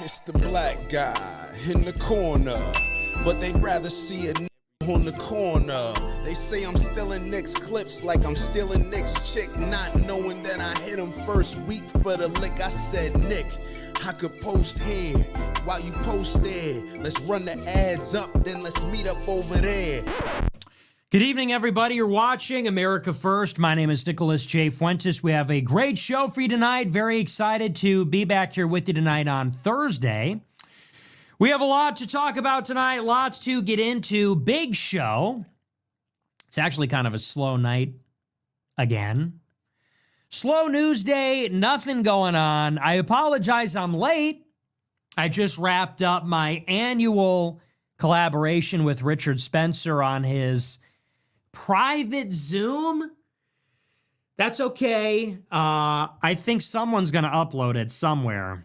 It's the black guy in the corner, but they'd rather see a on the corner. They say I'm stealing Nick's clips like I'm stealing Nick's chick, not knowing that I hit him first week for the lick. I said, Nick, I could post here while you post there. Let's run the ads up, then let's meet up over there. Good evening, everybody. You're watching America First. My name is Nicholas J. Fuentes. We have a great show for you tonight. Very excited to be back here with you tonight on Thursday. We have a lot to talk about tonight, lots to get into. Big show. It's actually kind of a slow night again. Slow news day, nothing going on. I apologize I'm late. I just wrapped up my annual collaboration with Richard Spencer on his private Zoom. That's okay. I think someone's going to upload it somewhere.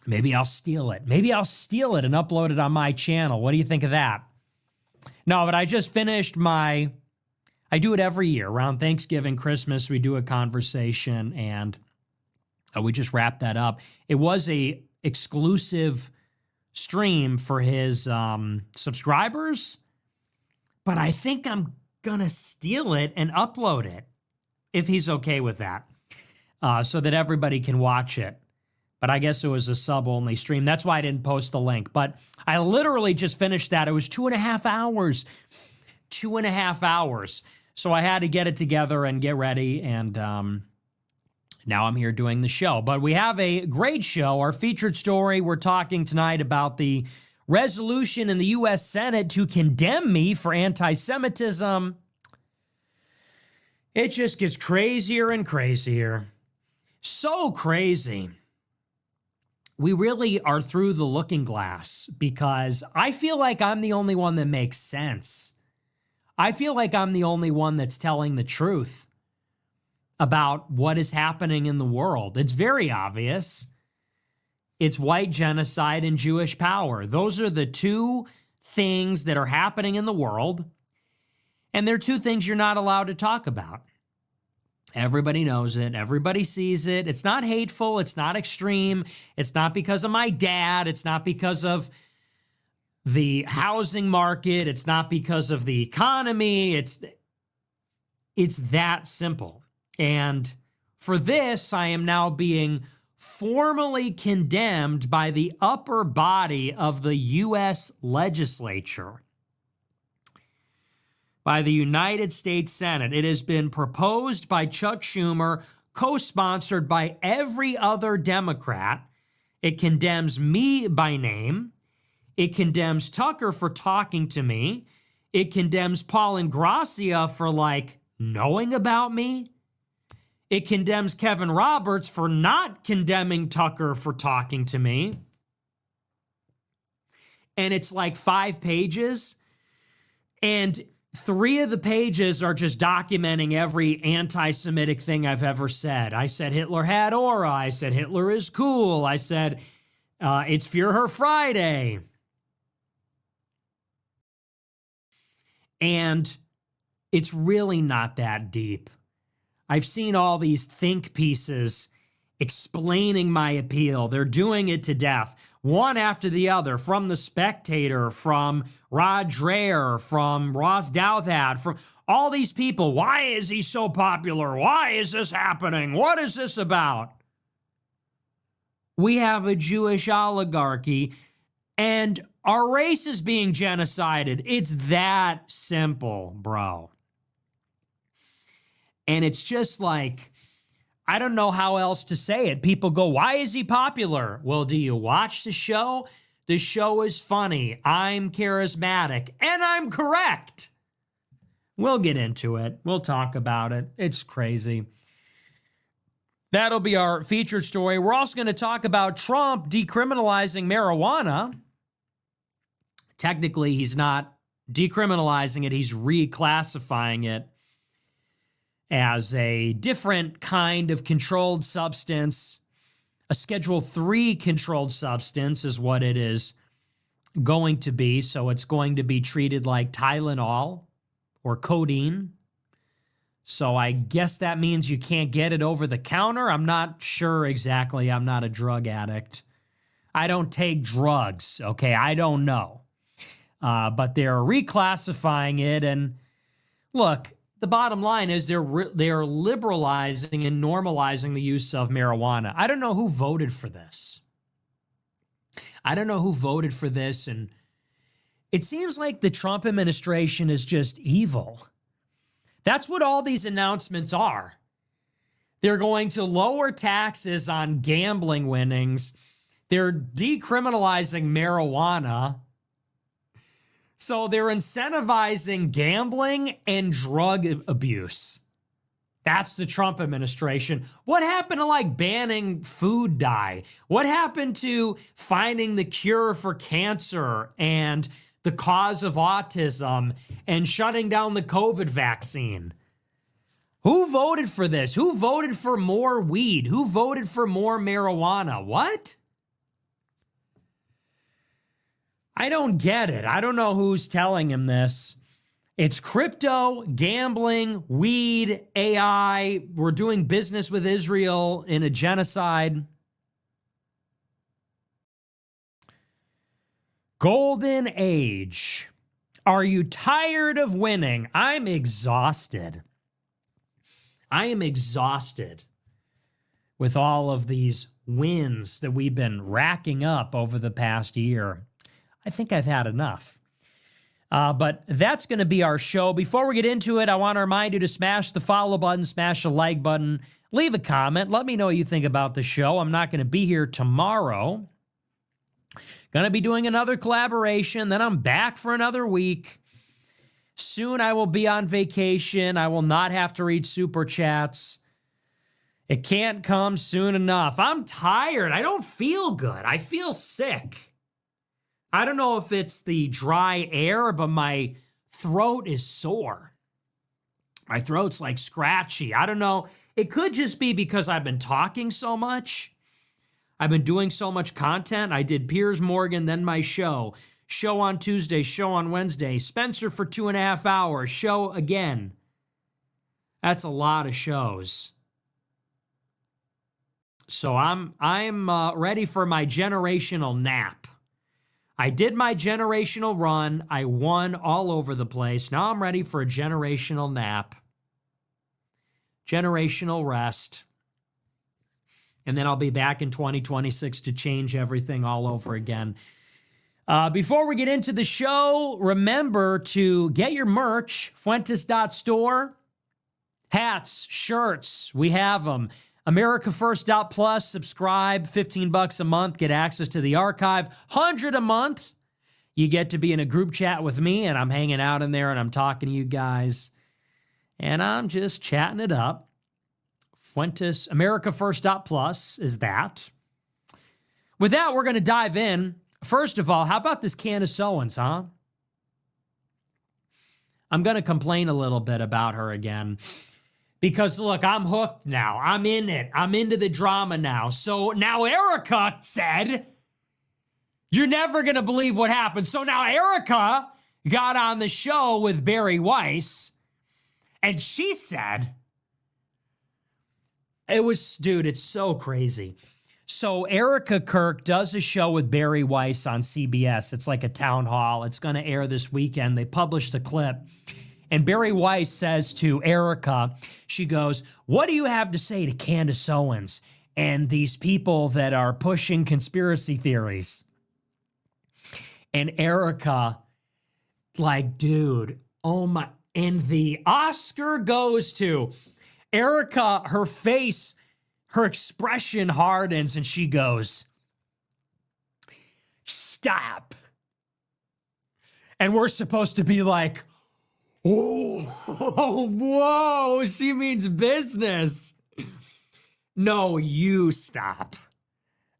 Maybe I'll steal it. Maybe I'll steal it and upload it on my channel. What do you think of that? No, but I just finished I do it every year. Around Thanksgiving, Christmas, we do a conversation, and we just wrapped that up. It was a exclusive stream for his subscribers, but I think I'm going to steal it and upload it, if he's okay with that, so that everybody can watch it. But I guess it was a sub-only stream. That's why I didn't post the link. But I literally just finished that. It was 2.5 hours. 2.5 hours. So I had to get it together and get ready. And now I'm here doing the show. But we have a great show. Our featured story, we're talking tonight about the resolution in the U.S. Senate to condemn me for anti-Semitism. It just gets crazier and crazier. So crazy. We really are through the looking glass because I feel like I'm the only one that makes sense. I feel like I'm the only one that's telling the truth about what is happening in the world. It's very obvious. It's white genocide and Jewish power. Those are the two things that are happening in the world, and they're two things you're not allowed to talk about. Everybody knows it. Everybody sees it. It's not hateful. It's not extreme. It's not because of my dad. It's not because of the housing market. It's not because of the economy. It's that simple. And for this, I am now being formally condemned by the upper body of the U.S. legislature, by the United States Senate. It has been proposed by Chuck Schumer, co-sponsored by every other Democrat. It condemns me by name. It condemns Tucker for talking to me. It condemns Paul Ingrassia for, knowing about me. It condemns Kevin Roberts for not condemning Tucker for talking to me. And it's 5 pages. And 3 of the pages are just documenting every anti-Semitic thing I've ever said. I said Hitler had aura. I said Hitler is cool. I said it's Führer Friday. And it's really not that deep. I've seen all these think pieces explaining my appeal. They're doing it to death, one after the other, from The Spectator, from Rod Dreher, from Ross Douthat, from all these people. Why is he so popular? Why is this happening? What is this about? We have a Jewish oligarchy, and our race is being genocided. It's that simple, bro. And it's just I don't know how else to say it. People go, why is he popular? Well, do you watch the show? The show is funny. I'm charismatic, and I'm correct. We'll get into it. We'll talk about it. It's crazy. That'll be our featured story. We're also going to talk about Trump decriminalizing marijuana. Technically, he's not decriminalizing it. He's reclassifying it as a different kind of controlled substance. A Schedule III controlled substance is what it is going to be. So it's going to be treated like Tylenol or codeine. So I guess that means you can't get it over the counter. I'm not sure exactly. I'm not a drug addict. I don't take drugs, okay? I don't know. But they're reclassifying it. And look, the bottom line is they are liberalizing and normalizing the use of marijuana. I don't know who voted for this. And it seems like the Trump administration is just evil. That's what all these announcements are. They're going to lower taxes on gambling winnings. They're decriminalizing marijuana. So they're incentivizing gambling and drug abuse. That's the Trump administration. What happened to like banning food dye? What happened to finding the cure for cancer and the cause of autism and shutting down the COVID vaccine? Who voted for this? Who voted for more weed? Who voted for more marijuana? What? I don't get it. I don't know who's telling him this. It's crypto, gambling, weed, AI. We're doing business with Israel in a genocide. Golden age. Are you tired of winning? I'm exhausted. I am exhausted with all of these wins that we've been racking up over the past year. I think I've had enough. But that's going to be our show. Before we get into it, I want to remind you to smash the follow button, smash the like button, leave a comment. Let me know what you think about the show. I'm not going to be here tomorrow. Going to be doing another collaboration. Then I'm back for another week. Soon I will be on vacation. I will not have to read super chats. It can't come soon enough. I'm tired. I don't feel good. I feel sick. I don't know if it's the dry air, but my throat is sore. My throat's like scratchy. I don't know. It could just be because I've been talking so much. I've been doing so much content. I did Piers Morgan, then my show. Show on Tuesday, show on Wednesday. Spencer for 2.5 hours. Show again. That's a lot of shows. So I'm ready for my generational nap. I did my generational run. I won all over the place. Now I'm ready for a generational nap. Generational rest. And then I'll be back in 2026 to change everything all over again. Before we get into the show, remember to get your merch, Fuentes.store. Hats, shirts, we have them. AmericaFirst.plus, subscribe, $15 a month, get access to the archive. $100 a month, you get to be in a group chat with me, and I'm hanging out in there, and I'm talking to you guys, and I'm just chatting it up. Fuentes, AmericaFirst.plus is that. With that, we're going to dive in. First of all, how about this Candace Owens, huh? I'm going to complain a little bit about her again. Because, look, I'm hooked now. I'm in it. I'm into the drama now. So now Erica said, you're never going to believe what happened. So now Erica got on the show with Barry Weiss, and she said, it's so crazy. So Erica Kirk does a show with Barry Weiss on CBS. It's like a town hall. It's going to air this weekend. They published a clip. And Barry Weiss says to Erica, she goes, what do you have to say to Candace Owens and these people that are pushing conspiracy theories? And Erica, like, dude, oh my. And the Oscar goes to Erica, her face, her expression hardens, and she goes, stop. And we're supposed to be like, oh, whoa, she means business. No, you stop.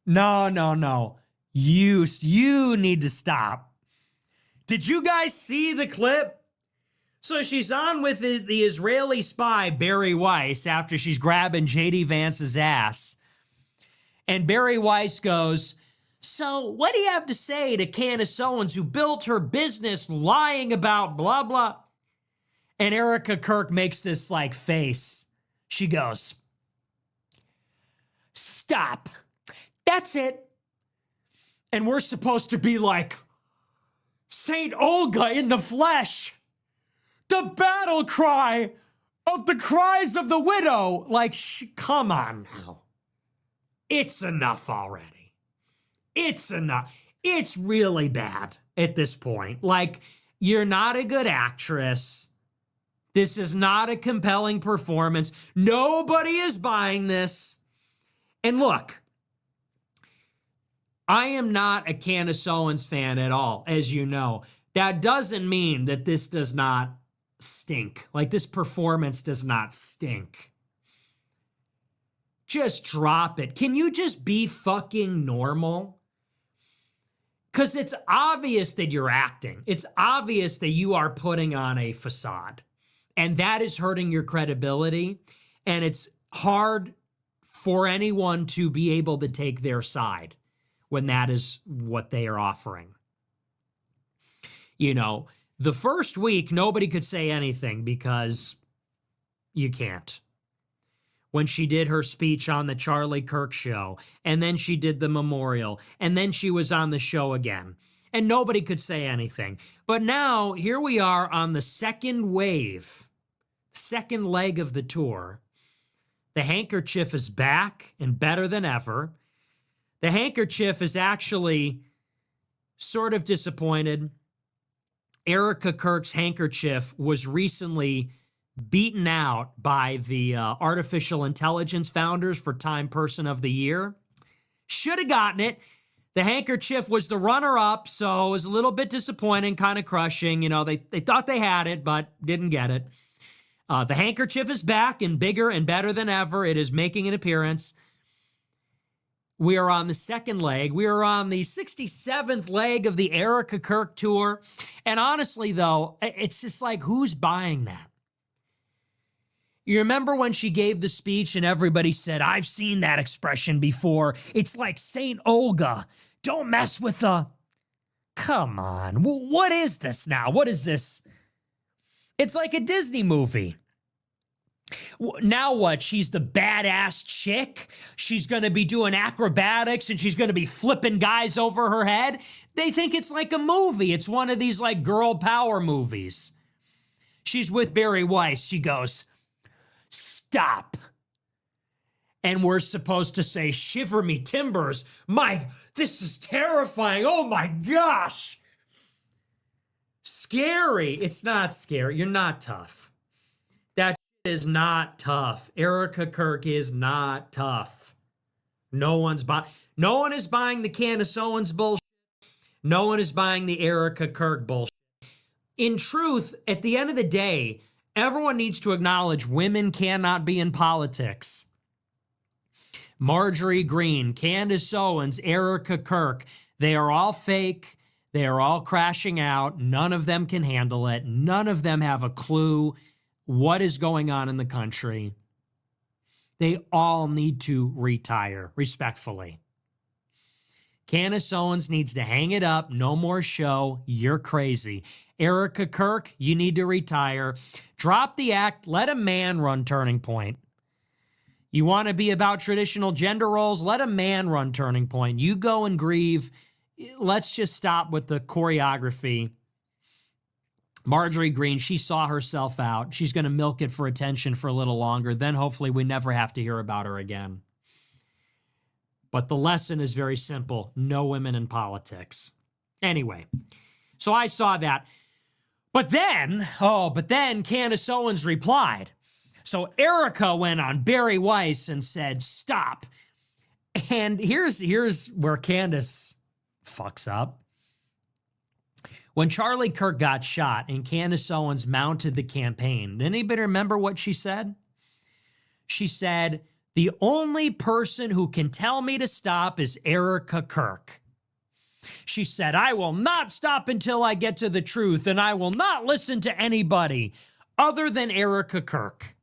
No. You need to stop. Did you guys see the clip? So she's on with the Israeli spy, Barry Weiss, after she's grabbing J.D. Vance's ass. And Barry Weiss goes, so what do you have to say to Candace Owens, who built her business lying about blah, blah? And Erica Kirk makes this like face. She goes, stop. That's it. And we're supposed to be like Saint Olga in the flesh, the battle cry of the cries of the widow. Like, come on now. It's enough already. It's enough. It's really bad at this point. Like, you're not a good actress. This is not a compelling performance. Nobody is buying this. And look, I am not a Candace Owens fan at all, as you know. That doesn't mean that this does not stink. Like, this performance does not stink. Just drop it. Can you just be fucking normal? Because it's obvious that you're acting. It's obvious that you are putting on a facade. And that is hurting your credibility. And it's hard for anyone to be able to take their side when that is what they are offering. You know, the first week, nobody could say anything because you can't. When she did her speech on the Charlie Kirk show, and then she did the memorial, and then she was on the show again, and nobody could say anything. But now, here we are on the second wave, second leg of the tour. The handkerchief is back and better than ever. The handkerchief is actually sort of disappointed. Erica Kirk's handkerchief was recently beaten out by the artificial intelligence founders for Time Person of the Year. Should have gotten it. The handkerchief was the runner-up, so it was a little bit disappointing, kind of crushing. You know, they thought they had it, but didn't get it. The handkerchief is back and bigger and better than ever. It is making an appearance. We are on the second leg. We are on the 67th leg of the Erica Kirk tour. And honestly, though, it's just like, who's buying that? You remember when she gave the speech and everybody said, I've seen that expression before. It's like Saint Olga. Don't mess with the... Come on. What is this now? What is this? It's like a Disney movie. Now what? She's the badass chick? She's going to be doing acrobatics and she's going to be flipping guys over her head? They think it's like a movie. It's one of these like girl power movies. She's with Barry Weiss. She goes, stop. And we're supposed to say, shiver me timbers. This is terrifying. Oh my gosh. Scary. It's not scary. You're not tough. That is not tough. Erica Kirk is not tough. No one is buying the Candace Owens bullshit. No one is buying the Erica Kirk bullshit. In truth, at the end of the day, everyone needs to acknowledge women cannot be in politics. Marjorie Greene, Candace Owens, Erica Kirk, they are all fake. They are all crashing out. None of them can handle it. None of them have a clue what is going on in the country. They all need to retire, respectfully. Candace Owens needs to hang it up. No more show. You're crazy. Erica Kirk, you need to retire. Drop the act. Let a man run Turning Point. You want to be about traditional gender roles? Let a man run Turning Point. You go and grieve. Let's just stop with the choreography. Marjorie Greene, she saw herself out. She's going to milk it for attention for a little longer. Then hopefully we never have to hear about her again. But the lesson is very simple. No women in politics. Anyway, so I saw that. But then Candace Owens replied. So Erica went on Barry Weiss and said, stop. And here's where Candace fucks up. When Charlie Kirk got shot and Candace Owens mounted the campaign, did anybody remember what she said? She said, the only person who can tell me to stop is Erica Kirk. She said, I will not stop until I get to the truth, and I will not listen to anybody other than Erica Kirk.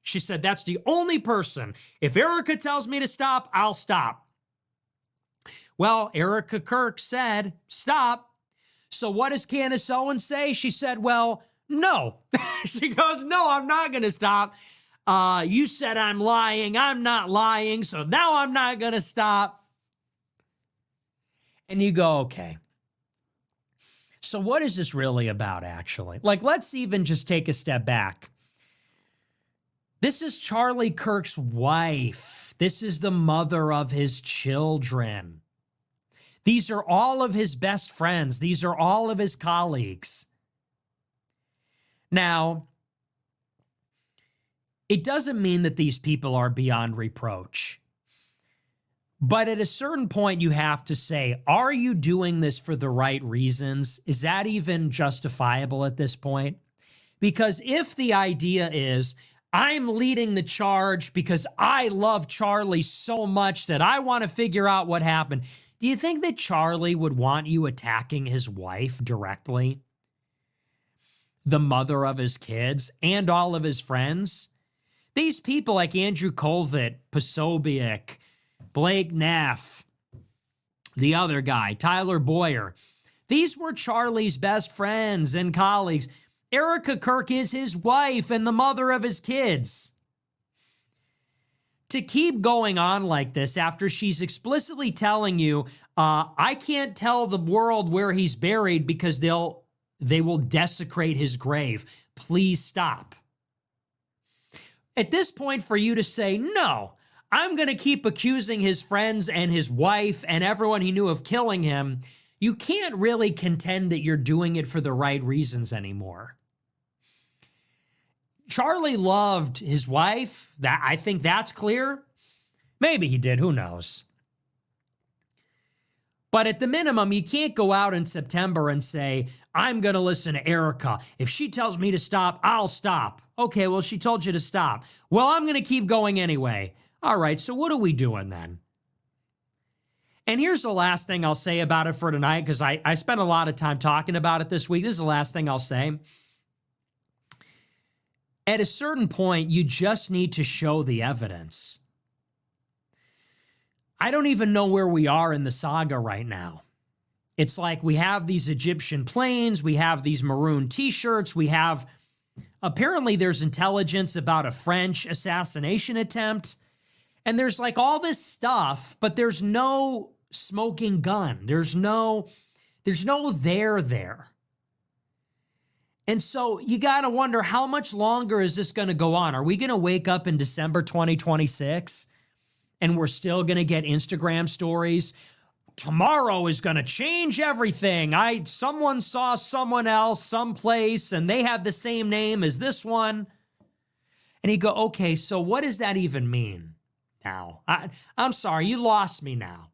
She said, that's the only person. If Erica tells me to stop, I'll stop. Well, Erica Kirk said, stop. So what does Candace Owens say? She said, well, no. She goes, no, I'm not going to stop. You said I'm lying. I'm not lying. So now I'm not going to stop. And you go, okay, so what is this really about, actually? Like, let's even just take a step back. This is Charlie Kirk's wife. This is the mother of his children. These are all of his best friends. These are all of his colleagues. Now, it doesn't mean that these people are beyond reproach. But at a certain point, you have to say, are you doing this for the right reasons? Is that even justifiable at this point? Because if the idea is, I'm leading the charge because I love Charlie so much that I want to figure out what happened, do you think that Charlie would want you attacking his wife directly? The mother of his kids and all of his friends? These people like Andrew Colvett, Posobiec, Blake Neff, the other guy, Tyler Boyer. These were Charlie's best friends and colleagues. Erica Kirk is his wife and the mother of his kids. To keep going on like this after she's explicitly telling you, I can't tell the world where he's buried because they will desecrate his grave. Please stop. At this point, for you to say, no, I'm going to keep accusing his friends and his wife and everyone he knew of killing him, you can't really contend that you're doing it for the right reasons anymore. Charlie loved his wife. I think that's clear. Maybe he did. Who knows? But at the minimum, you can't go out in September and say, I'm going to listen to Erica. If she tells me to stop, I'll stop. Okay, well, she told you to stop. Well, I'm going to keep going anyway. All right, so what are we doing then? And here's the last thing I'll say about it for tonight, because I spent a lot of time talking about it this week. This is the last thing I'll say. At a certain point, you just need to show the evidence. I don't even know where we are in the saga right now. It's like we have these Egyptian planes, we have these maroon t-shirts, we have, apparently there's intelligence about a French assassination attempt, and there's like all this stuff, but there's no smoking gun. There's no there. And so you got to wonder, how much longer is this going to go on? Are we going to wake up in December 2026 and we're still going to get Instagram stories? Tomorrow is going to change everything. Someone saw someone else someplace and they had the same name as this one. And you go, okay, so what does that even mean now? I'm sorry, you lost me now.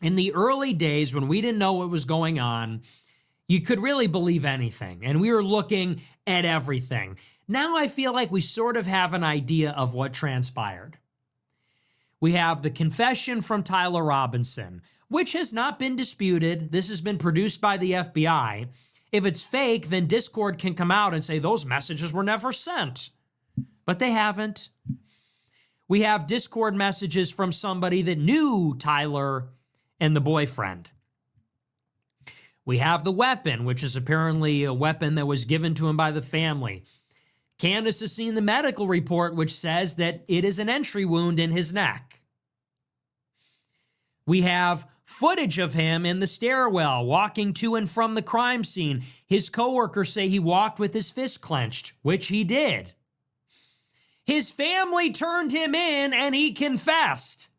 In the early days when we didn't know what was going on, you could really believe anything, and we were looking at everything. Now I feel like we sort of have an idea of what transpired. We have the confession from Tyler Robinson, which has not been disputed. This has been produced by the FBI. If it's fake, then Discord can come out and say those messages were never sent. But they haven't. We have Discord messages from somebody that knew Tyler and the boyfriend. We have the weapon, which is apparently a weapon that was given to him by the family. Candace has seen the medical report, which says that it is an entry wound in his neck. We have footage of him in the stairwell walking to and from the crime scene. His coworkers say he walked with his fist clenched, which he did. His family turned him in and he confessed.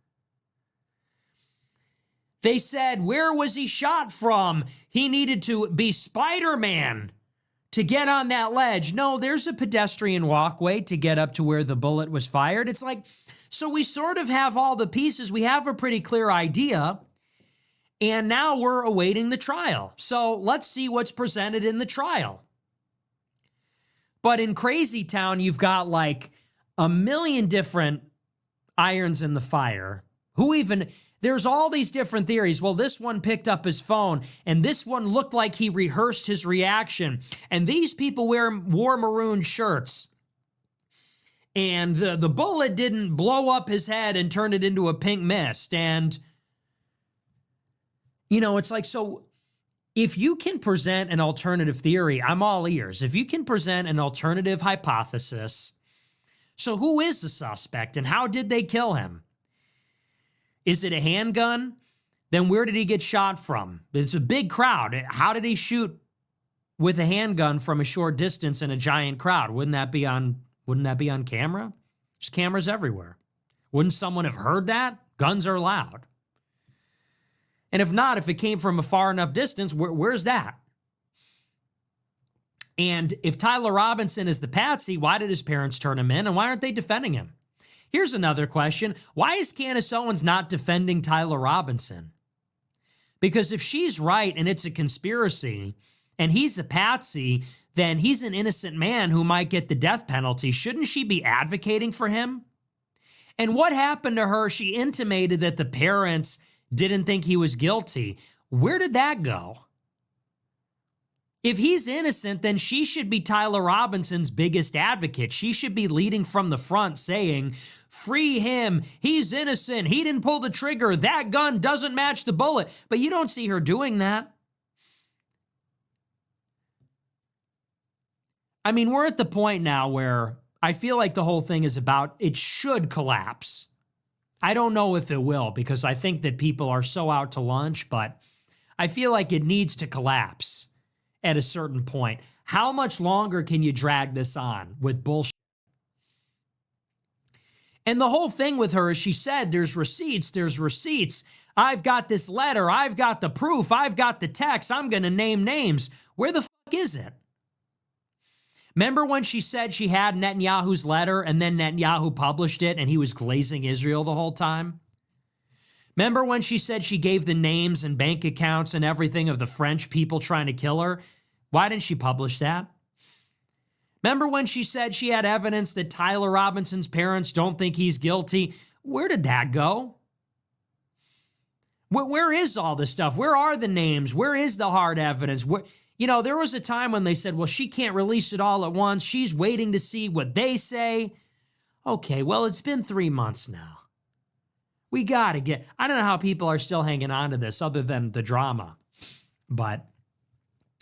They said, where was he shot from? He needed to be Spider-Man to get on that ledge. No, there's a pedestrian walkway to get up to where the bullet was fired. It's like, so we sort of have all the pieces. We have a pretty clear idea. And now we're awaiting the trial. So let's see what's presented in the trial. But in Crazy Town, you've got like a million different irons in the fire. There's all these different theories. Well, this one picked up his phone, and this one looked like he rehearsed his reaction. And these people wore maroon shirts. And the bullet didn't blow up his head and turn it into a pink mist. And, it's like, so if you can present an alternative theory, I'm all ears. If you can present an alternative hypothesis, so who is the suspect and how did they kill him? Is it a handgun then where did he get shot from? It's a big crowd. How did he shoot with a handgun from a short distance in a giant crowd? Wouldn't that be on camera? There's cameras everywhere. Wouldn't someone have heard that? Guns are loud. And if not, if it came from a far enough distance, where's that? And if Tyler Robinson is the patsy, why did his parents turn him in, and why aren't they defending him? Here's another question. Why is Candace Owens not defending Tyler Robinson? Because if she's right and it's a conspiracy and he's a patsy, then he's an innocent man who might get the death penalty. Shouldn't she be advocating for him? And what happened to her? She intimated that the parents didn't think he was guilty. Where did that go? If he's innocent, then she should be Tyler Robinson's biggest advocate. She should be leading from the front saying, free him. He's innocent. He didn't pull the trigger. That gun doesn't match the bullet. But you don't see her doing that. I mean, we're at the point now where I feel like the whole thing is about it should collapse. I don't know if it will, because I think that people are so out to lunch, but I feel like it needs to collapse at a certain point. How much longer can you drag this on with bullshit? And the whole thing with her is she said, there's receipts. I've got this letter. I've got the proof. I've got the text. I'm going to name names. Where the fuck is it? Remember when she said she had Netanyahu's letter and then Netanyahu published it and he was glazing Israel the whole time? Remember when she said she gave the names and bank accounts and everything of the French people trying to kill her? Why didn't she publish that? Remember when she said she had evidence that Tyler Robinson's parents don't think he's guilty? Where did that go? Where is all this stuff? Where are the names? Where is the hard evidence? There was a time when they said, well, she can't release it all at once. She's waiting to see what they say. Okay, well, it's been 3 months now. We got to get, I don't know how people are still hanging on to this other than the drama. But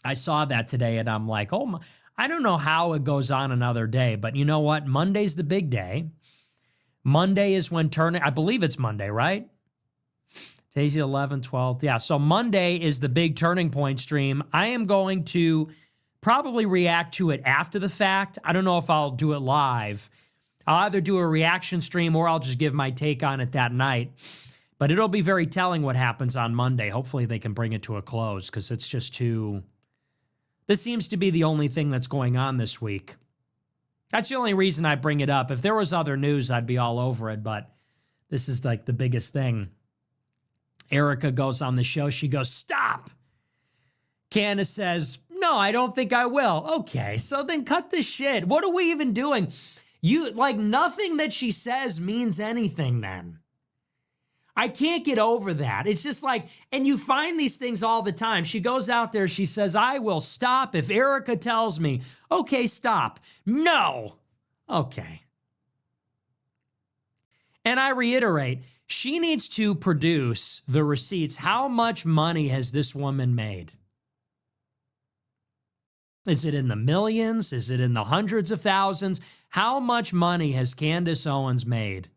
I saw that today and I'm like, oh, I don't know how it goes on another day. But you know what? Monday's the big day. Monday is when I believe it's Monday, right? Today's the 11th, 12th. Yeah, so Monday is the big turning point stream. I am going to probably react to it after the fact. I don't know if I'll do it live. I'll either do a reaction stream or I'll just give my take on it that night. But it'll be very telling what happens on Monday. Hopefully they can bring it to a close because it's just too... This seems to be the only thing that's going on this week. That's the only reason I bring it up. If there was other news, I'd be all over it, but this is like the biggest thing. Erica goes on the show. She goes, stop. Candace says, no, I don't think I will. Okay, so then cut the shit. What are we even doing? Nothing that she says means anything then. I can't get over that. It's just like, and you find these things all the time. She goes out there, she says, I will stop if Erica tells me. Okay, stop. No. Okay. And I reiterate, she needs to produce the receipts. How much money has this woman made? Is it in the millions? Is it in the hundreds of thousands? How much money has Candace Owens made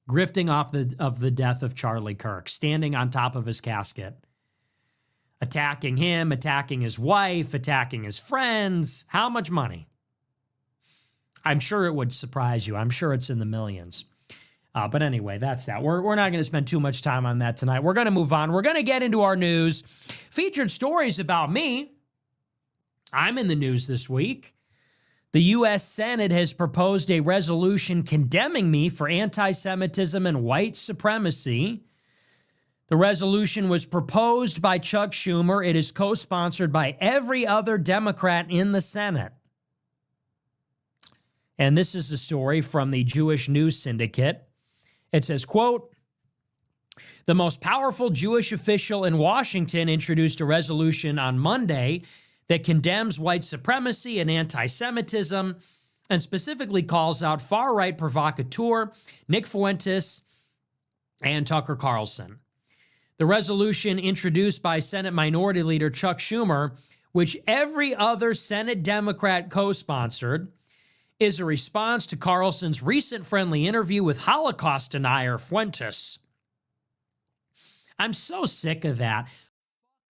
grifting off of the death of Charlie Kirk, standing on top of his casket, attacking him, attacking his wife, attacking his friends? How much money? I'm sure it would surprise you. I'm sure it's in the millions. But anyway, that's that. We're not going to spend too much time on that tonight. We're going to move on. We're going to get into our news. Featured stories about me. I'm in the news this week. The U.S. Senate has proposed a resolution condemning me for anti-Semitism and white supremacy. The resolution was proposed by Chuck Schumer. It is co-sponsored by every other Democrat in the Senate. And this is a story from the Jewish News Syndicate. It says, quote, the most powerful Jewish official in Washington introduced a resolution on Monday that condemns white supremacy and anti-Semitism and specifically calls out far-right provocateur Nick Fuentes and Tucker Carlson. The resolution introduced by Senate Minority Leader Chuck Schumer, which every other Senate Democrat co-sponsored, is a response to Carlson's recent friendly interview with Holocaust denier Fuentes. I'm so sick of that.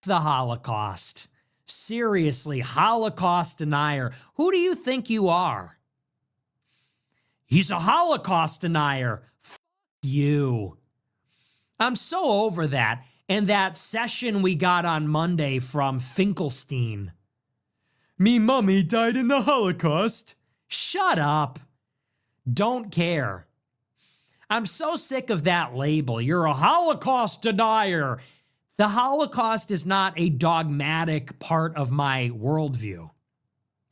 The Holocaust. Seriously, Holocaust denier. Who do you think you are? He's a Holocaust denier. F you. I'm so over that. And that session we got on Monday from Finkelstein. Me mummy died in the Holocaust. Shut up. Don't care. I'm so sick of that label. You're a Holocaust denier. The Holocaust is not a dogmatic part of my worldview.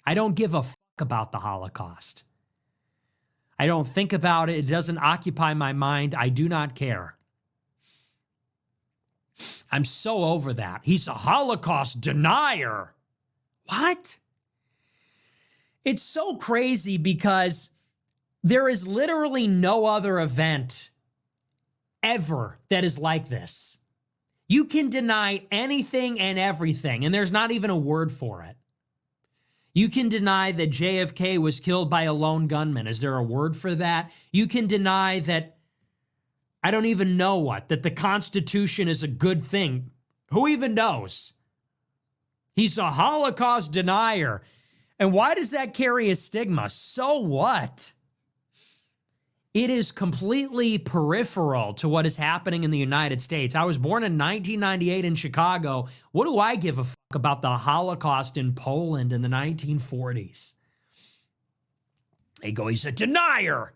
I don't give a fuck about the Holocaust. I don't think about it. It doesn't occupy my mind. I do not care. I'm so over that. He's a Holocaust denier. What? It's so crazy because there is literally no other event ever that is like this. You can deny anything and everything, and there's not even a word for it. You can deny that JFK was killed by a lone gunman. Is there a word for that? You can deny that, I don't even know what, that the Constitution is a good thing. Who even knows? He's a Holocaust denier. And why does that carry a stigma? So what? It is completely peripheral to what is happening in the United States. I was born in 1998 in Chicago. What do I give a fuck about the Holocaust in Poland in the 1940s? They go, he's a denier.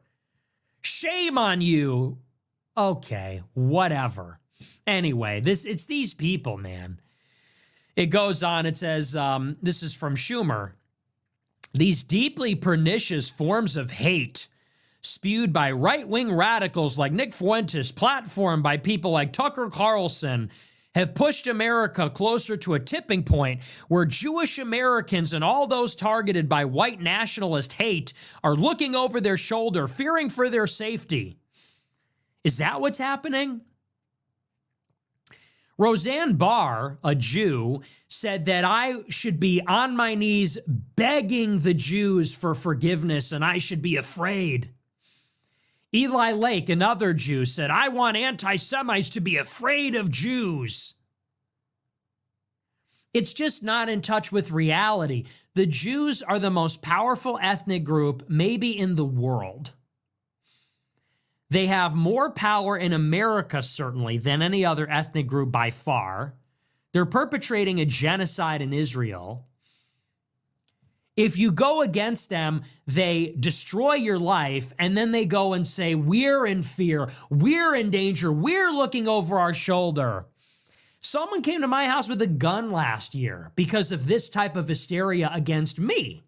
Shame on you. Okay, whatever. Anyway, it's these people, man. It goes on. It says, this is from Schumer. These deeply pernicious forms of hate spewed by right-wing radicals like Nick Fuentes, platformed by people like Tucker Carlson, have pushed America closer to a tipping point where Jewish Americans and all those targeted by white nationalist hate are looking over their shoulder, fearing for their safety. Is that what's happening? Roseanne Barr, a Jew, said that I should be on my knees begging the Jews for forgiveness and I should be afraid. Eli Lake, another Jew, said, I want anti-Semites to be afraid of Jews. It's just not in touch with reality. The Jews are the most powerful ethnic group maybe in the world. They have more power in America, certainly, than any other ethnic group by far. They're perpetrating a genocide in Israel. If you go against them, they destroy your life, and then they go and say, we're in fear, we're in danger, we're looking over our shoulder. Someone came to my house with a gun last year because of this type of hysteria against me.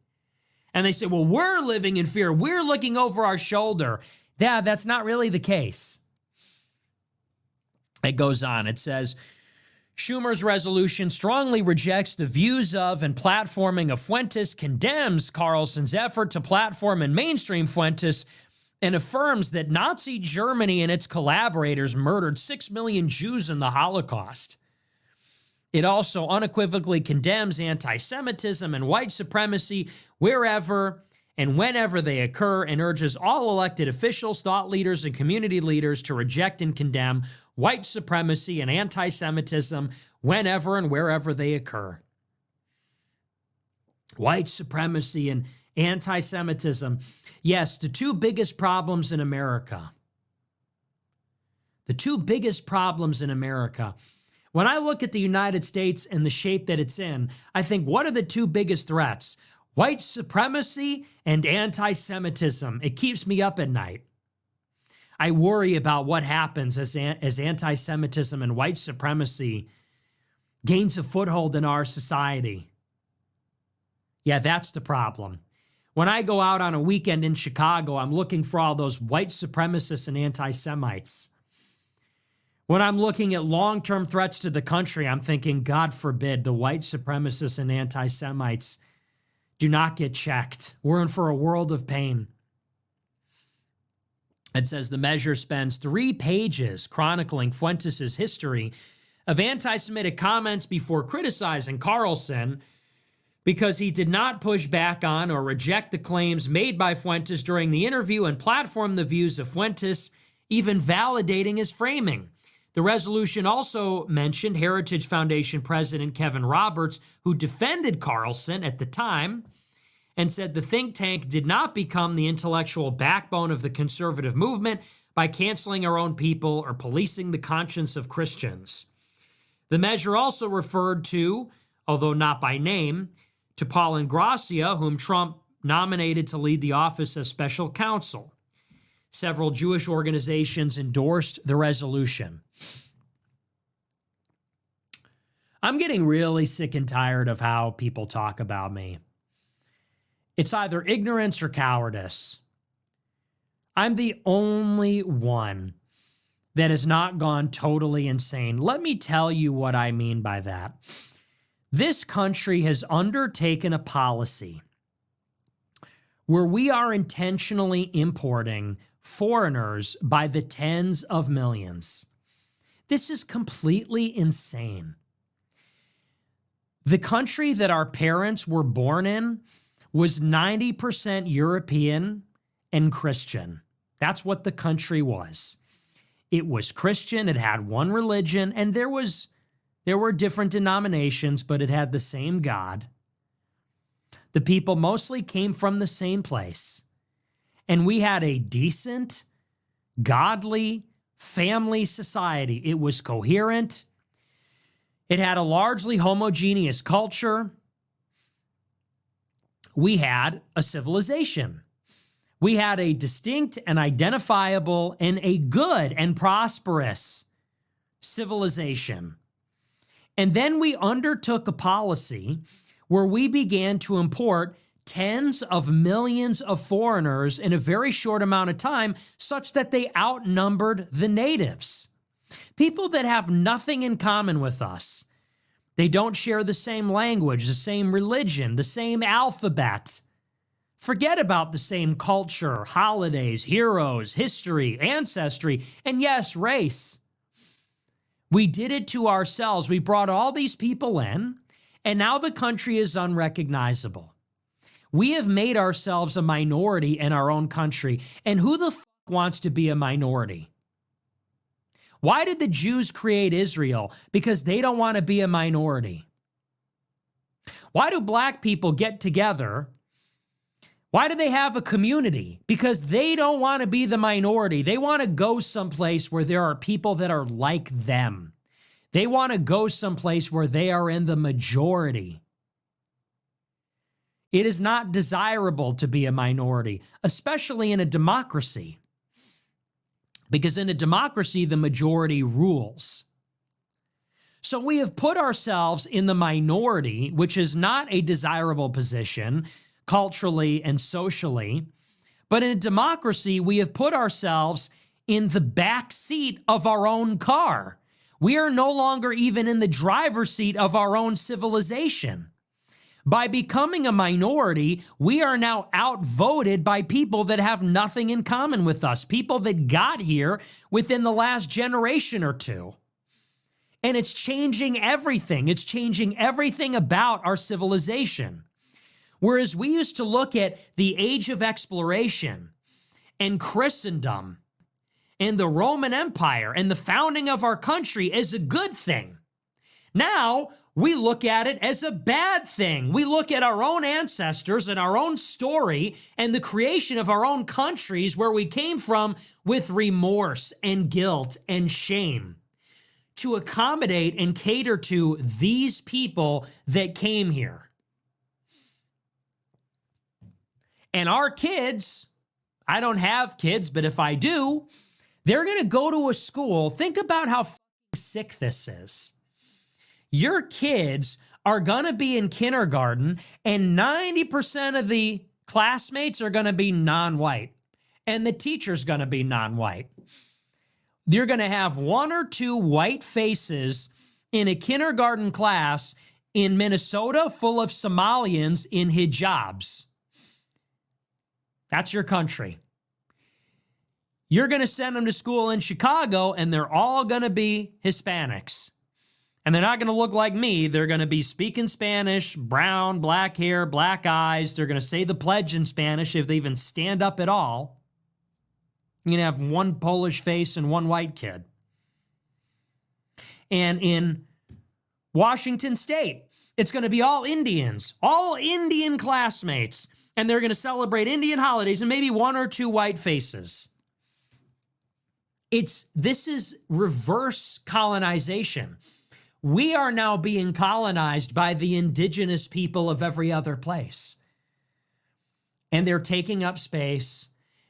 And they say, well, we're living in fear, we're looking over our shoulder. Yeah, that's not really the case. It goes on. It says, Schumer's resolution strongly rejects the views of and platforming of Fuentes, condemns Carlson's effort to platform and mainstream Fuentes, and affirms that Nazi Germany and its collaborators murdered 6 million Jews in the Holocaust. It also unequivocally condemns anti-Semitism and white supremacy wherever and whenever they occur, and urges all elected officials, thought leaders, and community leaders to reject and condemn white supremacy and anti-Semitism whenever and wherever they occur. White supremacy and anti-Semitism. Yes, the two biggest problems in America. The two biggest problems in America. When I look at the United States and the shape that it's in, I think, what are the two biggest threats? White supremacy and anti-Semitism. It keeps me up at night. I worry about what happens as anti-Semitism and white supremacy gains a foothold in our society. Yeah, that's the problem. When I go out on a weekend in Chicago, I'm looking for all those white supremacists and anti-Semites. When I'm looking at long-term threats to the country, I'm thinking, God forbid, the white supremacists and anti-Semites do not get checked. We're in for a world of pain. It says the measure spends 3 pages chronicling Fuentes' history of anti-Semitic comments before criticizing Carlson because he did not push back on or reject the claims made by Fuentes during the interview and platform the views of Fuentes, even validating his framing. The resolution also mentioned Heritage Foundation President Kevin Roberts, who defended Carlson at the time and said the think tank did not become the intellectual backbone of the conservative movement by canceling our own people or policing the conscience of Christians. The measure also referred to, although not by name, to Paul Ingrassia, whom Trump nominated to lead the office as special counsel. Several Jewish organizations endorsed the resolution. I'm getting really sick and tired of how people talk about me. It's either ignorance or cowardice. I'm the only one that has not gone totally insane. Let me tell you what I mean by that. This country has undertaken a policy where we are intentionally importing foreigners by the tens of millions. This is completely insane. The country that our parents were born in was 90% European and Christian. That's what the country was. It was Christian, it had one religion, and there were different denominations, but it had the same God. The people mostly came from the same place. And we had a decent, godly, family society. It was coherent. It had a largely homogeneous culture. We had a civilization. We had a distinct and identifiable and a good and prosperous civilization. And then we undertook a policy where we began to import tens of millions of foreigners in a very short amount of time, such that they outnumbered the natives. People that have nothing in common with us. They don't share the same language, the same religion, the same alphabet. Forget about the same culture, holidays, heroes, history, ancestry, and yes, race. We did it to ourselves. We brought all these people in, and now the country is unrecognizable. We have made ourselves a minority in our own country, and who the fuck wants to be a minority? Why did the Jews create Israel? Because they don't want to be a minority. Why do black people get together? Why do they have a community? Because they don't want to be the minority. They want to go someplace where there are people that are like them. They want to go someplace where they are in the majority. It is not desirable to be a minority, especially in a democracy. Because in a democracy, the majority rules. So we have put ourselves in the minority, which is not a desirable position culturally and socially. But in a democracy, we have put ourselves in the back seat of our own car. We are no longer even in the driver's seat of our own civilization. By becoming a minority, we are now outvoted by people that have nothing in common with us, people that got here within the last generation or two. And it's changing everything. It's changing everything about our civilization. Whereas we used to look at the age of exploration and Christendom and the Roman Empire and the founding of our country as a good thing. Now, we look at it as a bad thing. We look at our own ancestors and our own story and the creation of our own countries where we came from with remorse and guilt and shame to accommodate and cater to these people that came here. And our kids, I don't have kids, but if I do, they're going to go to a school. Think about how sick this is. Your kids are going to be in kindergarten and 90% of the classmates are going to be non-white and the teacher's going to be non-white. You're going to have one or two white faces in a kindergarten class in Minnesota full of Somalians in hijabs. That's your country. You're going to send them to school in Chicago and they're all going to be Hispanics. And they're not going to look like me. They're going to be speaking Spanish, brown, black hair, black eyes. They're going to say the pledge in Spanish if they even stand up at all. You're going to have one Polish face and one white kid. And in Washington State, it's going to be all Indians, all Indian classmates, and they're going to celebrate Indian holidays and maybe one or two white faces. This is reverse colonization. We are now being colonized by the indigenous people of every other place. And they're taking up space,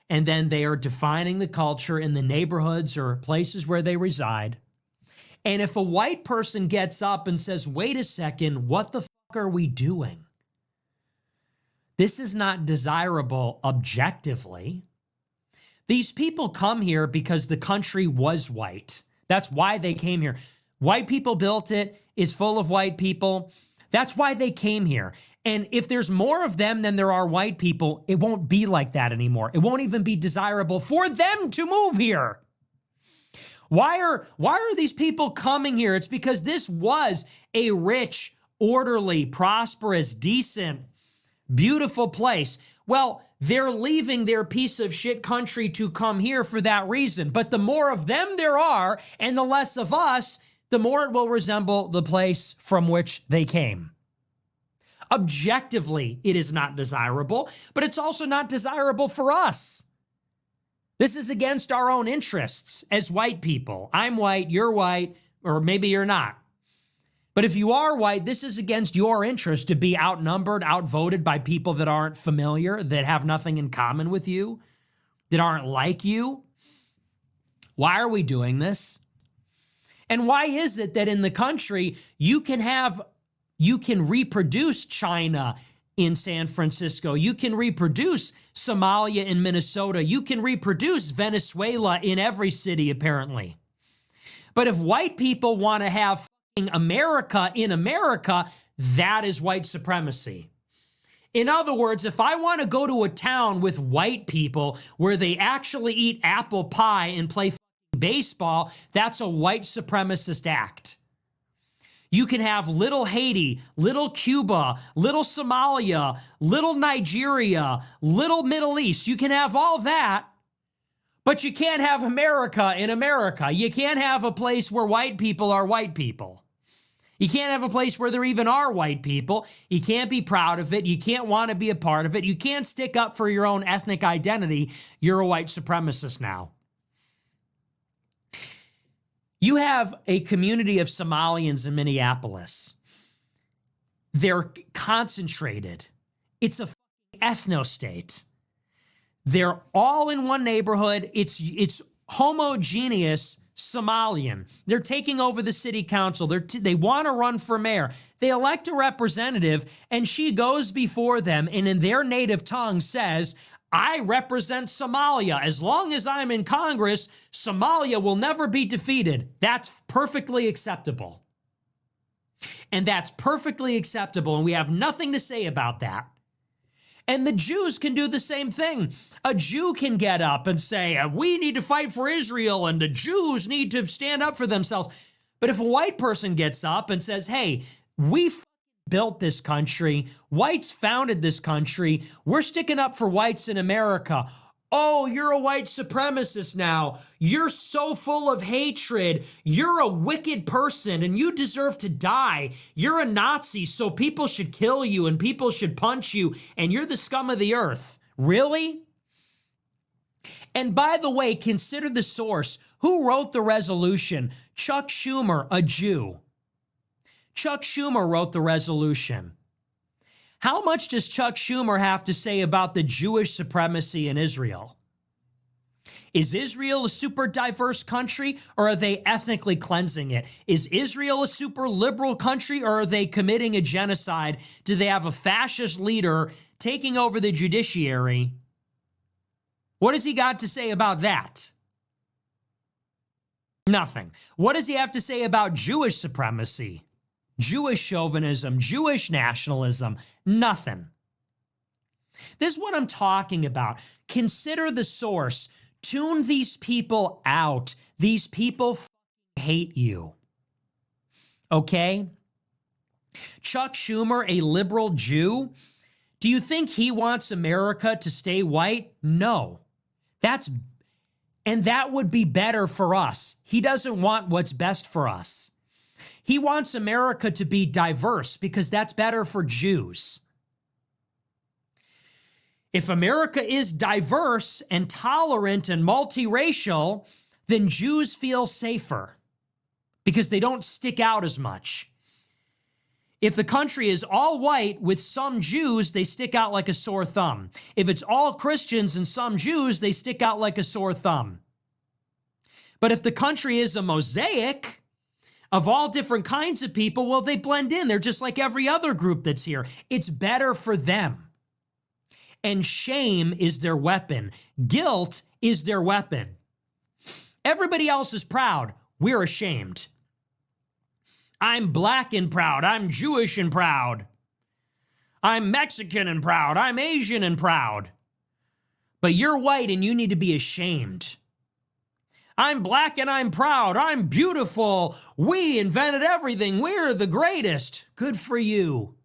and then they are defining the culture in the neighborhoods or places where they reside. And if a white person gets up and says, wait a second, what the fuck are we doing? This is not desirable objectively. These people come here because the country was white. That's why they came here. White people built it. It's full of white people. That's why they came here. And if there's more of them than there are white people, it won't be like that anymore. It won't even be desirable for them to move here. Why are these people coming here? It's because this was a rich, orderly, prosperous, decent, beautiful place. Well, they're leaving their piece of shit country to come here for that reason. But the more of them there are and the less of us, the more it will resemble the place from which they came. Objectively, it is not desirable, but it's also not desirable for us. This is against our own interests as white people. I'm white, you're white, or maybe you're not. But if you are white, this is against your interest to be outnumbered, outvoted by people that aren't familiar, that have nothing in common with you, that aren't like you. Why are we doing this? And why is it that in the country you can reproduce China in San Francisco, you can reproduce Somalia in Minnesota, you can reproduce Venezuela in every city apparently. But if white people want to have America in America, that is white supremacy. In other words, if I want to go to a town with white people where they actually eat apple pie and play baseball, that's a white supremacist act. You can have little Haiti, little Cuba, little Somalia, little Nigeria, little Middle East. You can have all that, but you can't have America in America. You can't have a place where white people are white people. You can't have a place where there even are white people. You can't be proud of it. You can't want to be a part of it. You can't stick up for your own ethnic identity. You're a white supremacist now. You have a community of Somalians in Minneapolis. They're concentrated. It's a ethno-state. They're all in one neighborhood. It's homogeneous Somalian. They're taking over the city council. They want to run for mayor. They elect a representative, and she goes before them and in their native tongue says, I represent Somalia. As long as I'm in Congress, Somalia will never be defeated. That's perfectly acceptable. And that's perfectly acceptable, and we have nothing to say about that. And the Jews can do the same thing. A Jew can get up and say, we need to fight for Israel, and the Jews need to stand up for themselves. But if a white person gets up and says, hey, we built this country, whites founded this country, we're sticking up for whites in America. Oh, you're a white supremacist now. You're so full of hatred. You're a wicked person and you deserve to die. You're a Nazi, so people should kill you and people should punch you and you're the scum of the earth. Really? And by the way, consider the source. Who wrote the resolution? Chuck Schumer, a Jew. Chuck Schumer wrote the resolution. How much does Chuck Schumer have to say about the Jewish supremacy in Israel? Is Israel a super diverse country, or are they ethnically cleansing it? Is Israel a super liberal country, or are they committing a genocide? Do they have a fascist leader taking over the judiciary? What has he got to say about that? Nothing. What does he have to say about Jewish supremacy? Jewish chauvinism, Jewish nationalism, nothing. This is what I'm talking about. Consider the source. Tune these people out. These people hate you. Okay? Chuck Schumer, a liberal Jew, do you think he wants America to stay white? No. And that would be better for us. He doesn't want what's best for us. He wants America to be diverse because that's better for Jews. If America is diverse and tolerant and multiracial, then Jews feel safer because they don't stick out as much. If the country is all white with some Jews, they stick out like a sore thumb. If it's all Christians and some Jews, they stick out like a sore thumb. But if the country is a mosaic of all different kinds of people, well, they blend in. They're just like every other group that's here. It's better for them. And shame is their weapon. Guilt is their weapon. Everybody else is proud. We're ashamed. I'm black and proud. I'm Jewish and proud. I'm Mexican and proud. I'm Asian and proud. But you're white and you need to be ashamed. I'm black and I'm proud. I'm beautiful. We invented everything. We're the greatest. Good for you.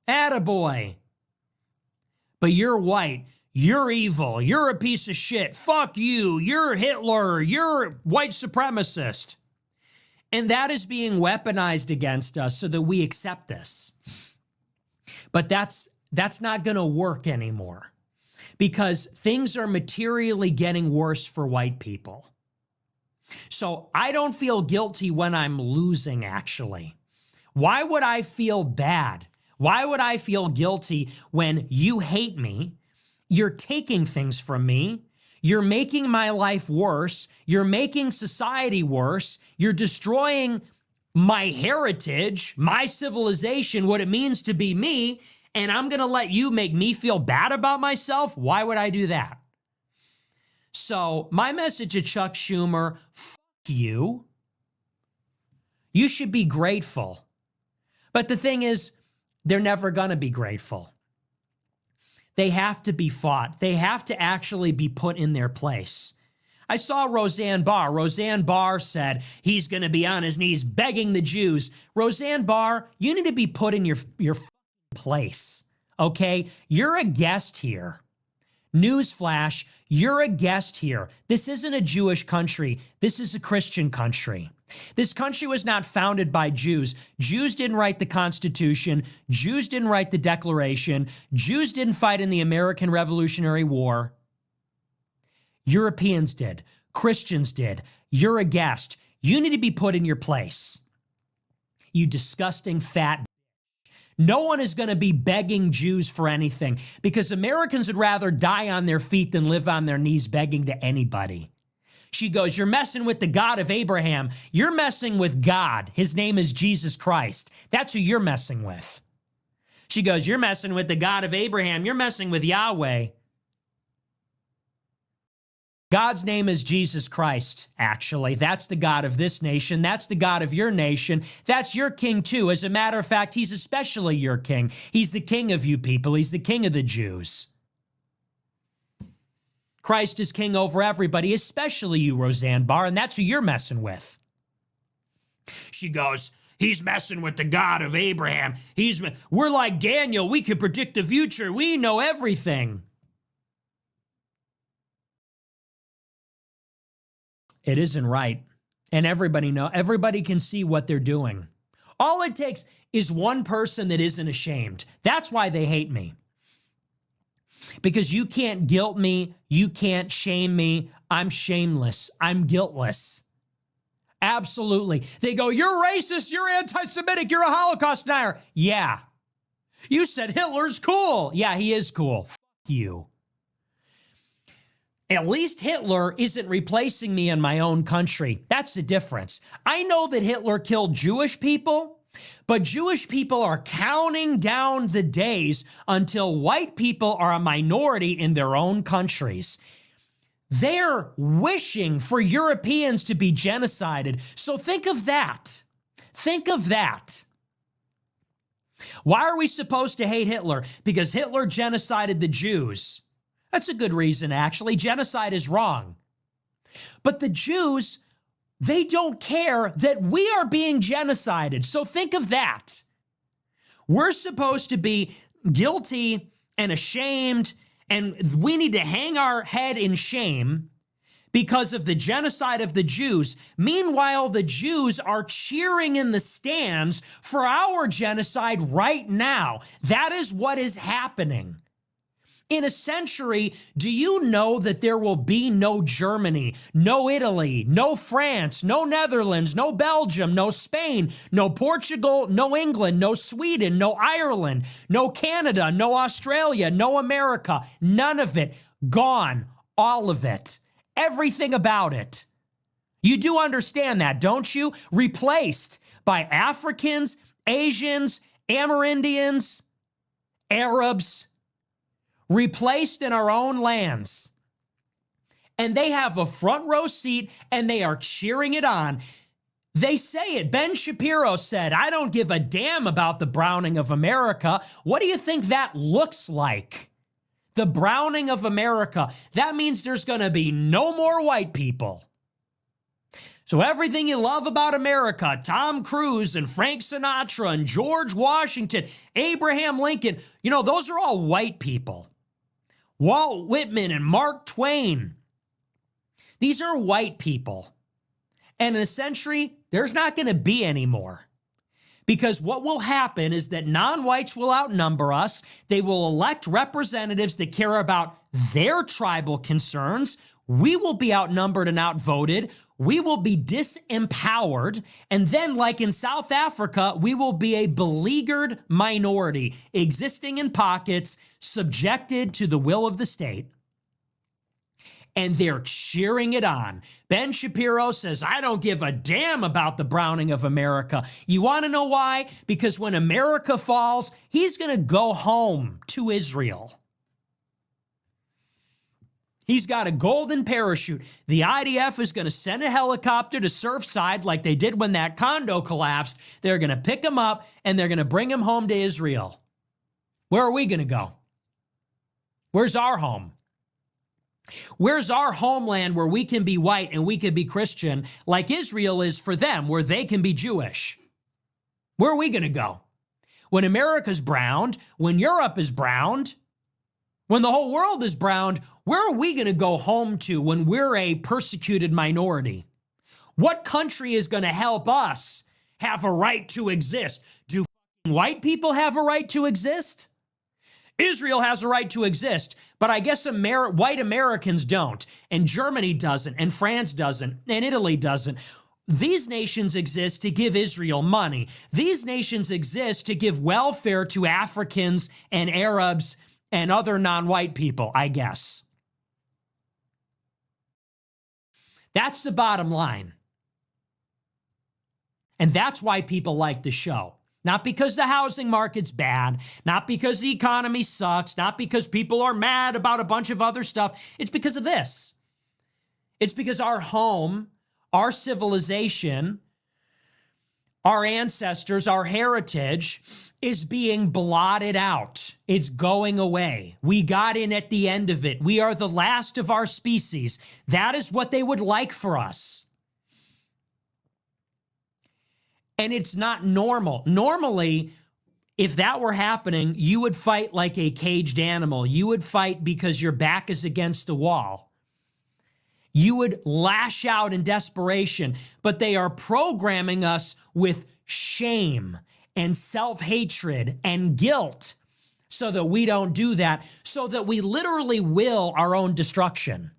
Attaboy. But you're white. You're evil. You're a piece of shit. Fuck you. You're Hitler. You're white supremacist. And that is being weaponized against us so that we accept this. But that's not going to work anymore because things are materially getting worse for white people. So I don't feel guilty when I'm losing, actually. Why would I feel bad? Why would I feel guilty when you hate me? You're taking things from me. You're making my life worse. You're making society worse. You're destroying my heritage, my civilization, what it means to be me, and I'm going to let you make me feel bad about myself? Why would I do that? So my message to Chuck Schumer, fuck you. You should be grateful. But the thing is, they're never going to be grateful. They have to be fought. They have to actually be put in their place. I saw Roseanne Barr. Roseanne Barr said he's going to be on his knees begging the Jews. Roseanne Barr, you need to be put in your place, okay? You're a guest here. Newsflash, you're a guest here. This isn't a Jewish country. This is a Christian country. This country was not founded by Jews. Jews didn't write the Constitution. Jews didn't write the Declaration. Jews didn't fight in the American Revolutionary War. Europeans did. Christians did. You're a guest. You need to be put in your place. You disgusting fat. No one is going to be begging Jews for anything because Americans would rather die on their feet than live on their knees begging to anybody. She goes, you're messing with the God of Abraham. You're messing with God. His name is Jesus Christ. That's who you're messing with. She goes, you're messing with the God of Abraham. You're messing with Yahweh. God's name is Jesus Christ, actually. That's the God of this nation. That's the God of your nation. That's your king, too. As a matter of fact, he's especially your king. He's the king of you people. He's the king of the Jews. Christ is king over everybody, especially you, Roseanne Barr, and that's who you're messing with. She goes, he's messing with the God of Abraham. We're like Daniel. We can predict the future. We know everything. It isn't right. And everybody can see what they're doing. All it takes is one person that isn't ashamed. That's why they hate me. Because you can't guilt me. You can't shame me. I'm shameless. I'm guiltless. Absolutely. They go, you're racist. You're anti-Semitic. You're a Holocaust denier. Yeah. You said Hitler's cool. Yeah, he is cool. Fuck you. At least Hitler isn't replacing me in my own country. That's the difference. I know that Hitler killed Jewish people, but Jewish people are counting down the days until white people are a minority in their own countries. They're wishing for Europeans to be genocided. So think of that. Think of that. Why are we supposed to hate Hitler? Because Hitler genocided the Jews. That's a good reason, actually. Genocide is wrong. But the Jews, they don't care that we are being genocided. So think of that. We're supposed to be guilty and ashamed, and we need to hang our head in shame because of the genocide of the Jews. Meanwhile, the Jews are cheering in the stands for our genocide right now. That is what is happening. In a century, do you know that there will be no Germany, no Italy, no France, no Netherlands, no Belgium, no Spain, no Portugal, no England, no Sweden, no Ireland, no Canada, no Australia, no America, none of it. Gone. All of it. Everything about it. You do understand that, don't you? Replaced by Africans, Asians, Amerindians, Arabs, replaced in our own lands. And they have a front row seat and they are cheering it on. They say it. Ben Shapiro said, I don't give a damn about the browning of America. What do you think that looks like? The browning of America. That means there's going to be no more white people. So everything you love about America, Tom Cruise and Frank Sinatra and George Washington, Abraham Lincoln, you know, those are all white people. Walt Whitman and Mark Twain. These are white people. And in a century, there's not going to be any more. Because what will happen is that non-whites will outnumber us. They will elect representatives that care about their tribal concerns. We will be outnumbered and outvoted. We will be disempowered. And then, like in South Africa, we will be a beleaguered minority existing in pockets, subjected to the will of the state. And they're cheering it on. Ben Shapiro says, I don't give a damn about the browning of America. You want to know why? Because when America falls, he's going to go home to Israel. He's got a golden parachute. The IDF is going to send a helicopter to Surfside like they did when that condo collapsed. They're going to pick him up and they're going to bring him home to Israel. Where are we going to go? Where's our home? Where's our homeland where we can be white and we can be Christian like Israel is for them, where they can be Jewish? Where are we going to go? When America's browned, when Europe is browned, when the whole world is browned, where are we going to go home to when we're a persecuted minority? What country is going to help us have a right to exist? Do white people have a right to exist? Israel has a right to exist, but I guess white Americans don't, and Germany doesn't, and France doesn't, and Italy doesn't. These nations exist to give Israel money. These nations exist to give welfare to Africans and Arabs and other non-white people, I guess. That's the bottom line. And that's why people like the show. Not because the housing market's bad, not because the economy sucks, not because people are mad about a bunch of other stuff. It's because of this. It's because our home, our civilization, our ancestors, our heritage is being blotted out. It's going away. We got in at the end of it. We are the last of our species. That is what they would like for us. And it's not normal. Normally, if that were happening, you would fight like a caged animal. You would fight because your back is against the wall. You would lash out in desperation, but they are programming us with shame and self-hatred and guilt so that we don't do that, so that we literally will our own destruction.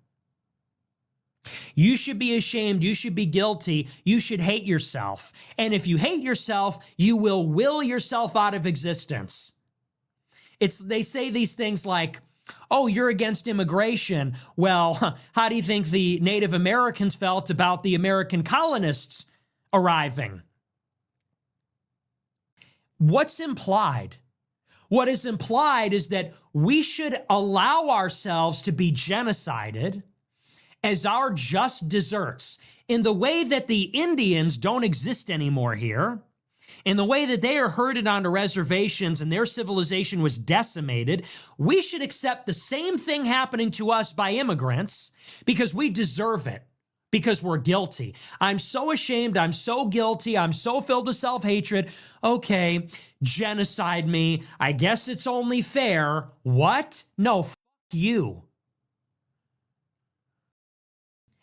You should be ashamed. You should be guilty. You should hate yourself. And if you hate yourself, you will yourself out of existence. They say these things like, oh, you're against immigration. Well, how do you think the Native Americans felt about the American colonists arriving? What's implied? What is implied is that we should allow ourselves to be genocided as our just deserts, in the way that the Indians don't exist anymore here, in the way that they are herded onto reservations and their civilization was decimated. We should accept the same thing happening to us by immigrants because we deserve it, because we're guilty. I'm so ashamed. I'm so guilty. I'm so filled with self-hatred. Okay, genocide me. I guess it's only fair. What? No, f*** you.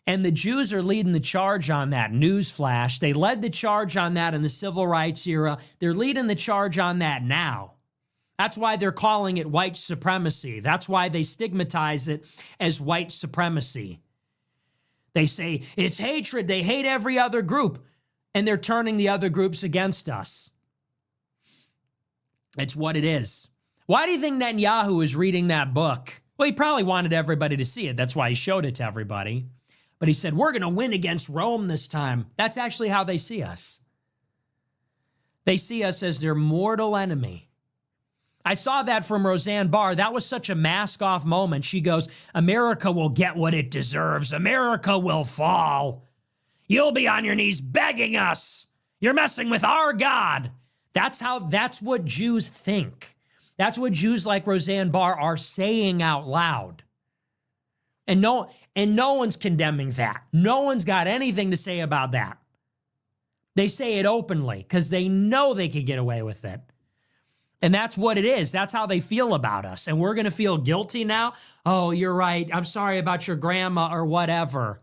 And the Jews are leading the charge on that. Newsflash. They led the charge on that in the civil rights era. They're leading the charge on that now. That's why they're calling it white supremacy. That's why they stigmatize it as white supremacy. They say it's hatred. They hate every other group. And they're turning the other groups against us. It's what it is. Why do you think Netanyahu is reading that book? Well, he probably wanted everybody to see it. That's why he showed it to everybody. But he said, we're going to win against Rome this time. That's actually how they see us. They see us as their mortal enemy. I saw that from Roseanne Barr. That was such a mask-off moment. She goes, America will get what it deserves. America will fall. You'll be on your knees begging us. You're messing with our God. That's what Jews think. That's what Jews like Roseanne Barr are saying out loud. And no one's condemning that. No one's got anything to say about that. They say it openly because they know they could get away with it. And that's what it is. That's how they feel about us. And we're going to feel guilty now. Oh, you're right. I'm sorry about your grandma or whatever.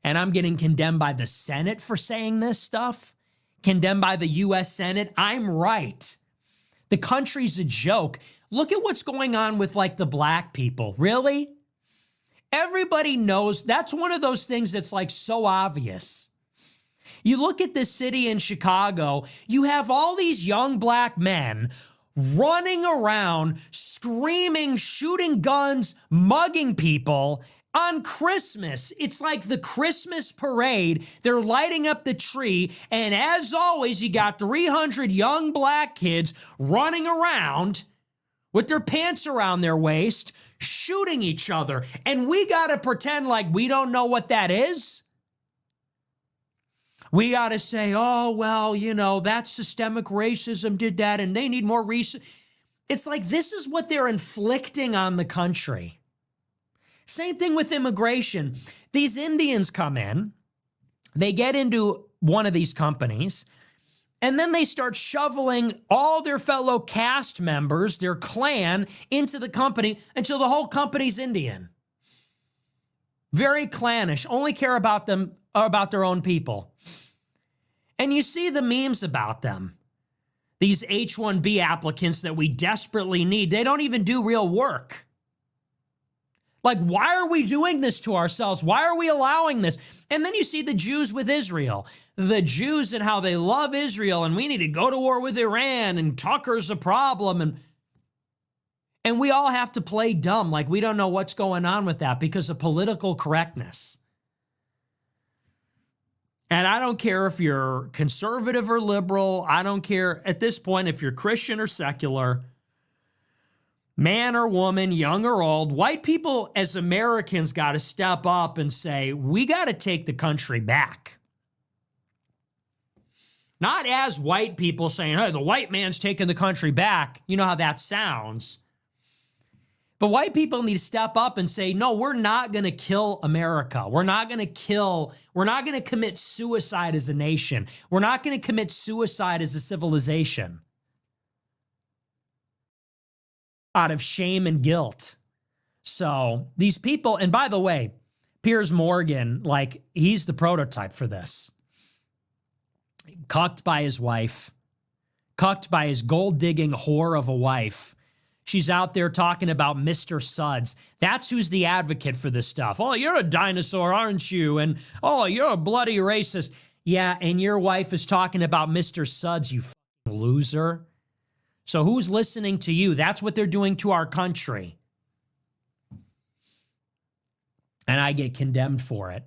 And I'm getting condemned by the Senate for saying this stuff. Condemned by the U.S. Senate. I'm right. The country's a joke. Look at what's going on with like the black people. Really? Everybody knows. That's one of those things that's like so obvious. You look at this city in Chicago, you have all these young black men running around, screaming, shooting guns, mugging people on Christmas. It's like the Christmas parade. They're lighting up the tree. And as always, you got 300 young black kids running around with their pants around their waist, shooting each other. And we got to pretend like we don't know what that is. We got to say, oh, well, you know, that systemic racism did that and they need more research. It's like this is what they're inflicting on the country. Same thing with immigration. These Indians come in, they get into one of these companies, and then they start shoveling all their fellow cast members, their clan, into the company until the whole company's Indian. Very clannish, only care about them, about their own people. And you see the memes about them. These H-1B applicants that we desperately need, they don't even do real work. Like, why are we doing this to ourselves? Why are we allowing this? And then you see the Jews with Israel. The Jews and how they love Israel, and we need to go to war with Iran, and Tucker's a problem. And we all have to play dumb, like we don't know what's going on with that because of political correctness. And I don't care if you're conservative or liberal. I don't care at this point if you're Christian or secular, man or woman, young or old. White people as Americans got to step up and say, we got to take the country back. Not as white people saying, hey, the white man's taking the country back. You know how that sounds. But white people need to step up and say, no, we're not going to kill America. We're not going to commit suicide as a nation. We're not going to commit suicide as a civilization out of shame and guilt. So these people, and by the way, Piers Morgan, like he's the prototype for this. Cucked by his wife, cucked by his gold-digging whore of a wife. She's out there talking about Mr. Suds. That's who's the advocate for this stuff. Oh, you're a dinosaur, aren't you? And, oh, you're a bloody racist. Yeah, and your wife is talking about Mr. Suds, you fucking loser. So who's listening to you? That's what they're doing to our country. And I get condemned for it.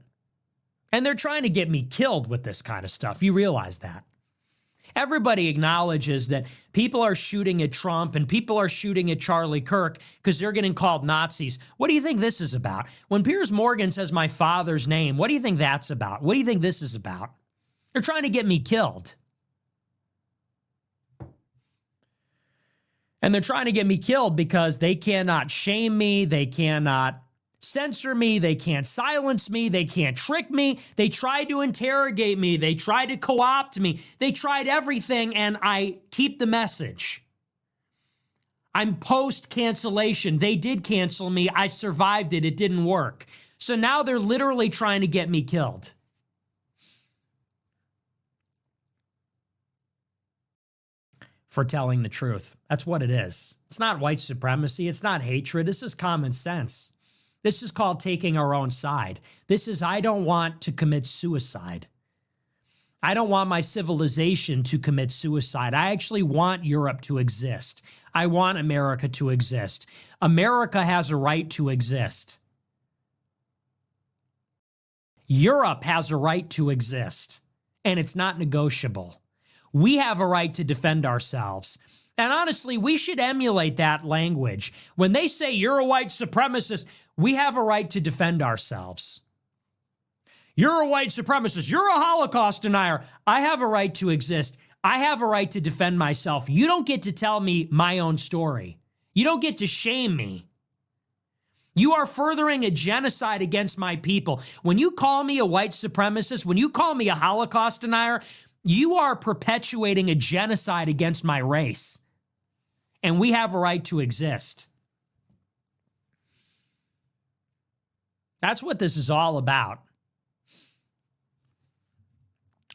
And they're trying to get me killed with this kind of stuff. You realize that. Everybody acknowledges that people are shooting at Trump and people are shooting at Charlie Kirk because they're getting called Nazis. What do you think this is about? When Piers Morgan says my father's name, what do you think that's about? What do you think this is about? They're trying to get me killed. And they're trying to get me killed because they cannot shame me. They cannot censor me. They can't silence me. They can't trick me. They tried to interrogate me. They tried to co-opt me. They tried everything, and I keep the message. I'm post-cancellation. They did cancel me. I survived it. It didn't work. So now they're literally trying to get me killed. For telling the truth. That's what it is. It's not white supremacy. It's not hatred. This is common sense. This is called taking our own side. This is, I don't want to commit suicide. I don't want my civilization to commit suicide. I actually want Europe to exist. I want America to exist. America has a right to exist. Europe has a right to exist, and it's not negotiable. We have a right to defend ourselves. And honestly, we should emulate that language. When they say you're a white supremacist, we have a right to defend ourselves. You're a white supremacist. You're a Holocaust denier. I have a right to exist. I have a right to defend myself. You don't get to tell me my own story. You don't get to shame me. You are furthering a genocide against my people. When you call me a white supremacist, when you call me a Holocaust denier, you are perpetuating a genocide against my race. And we have a right to exist. That's what this is all about.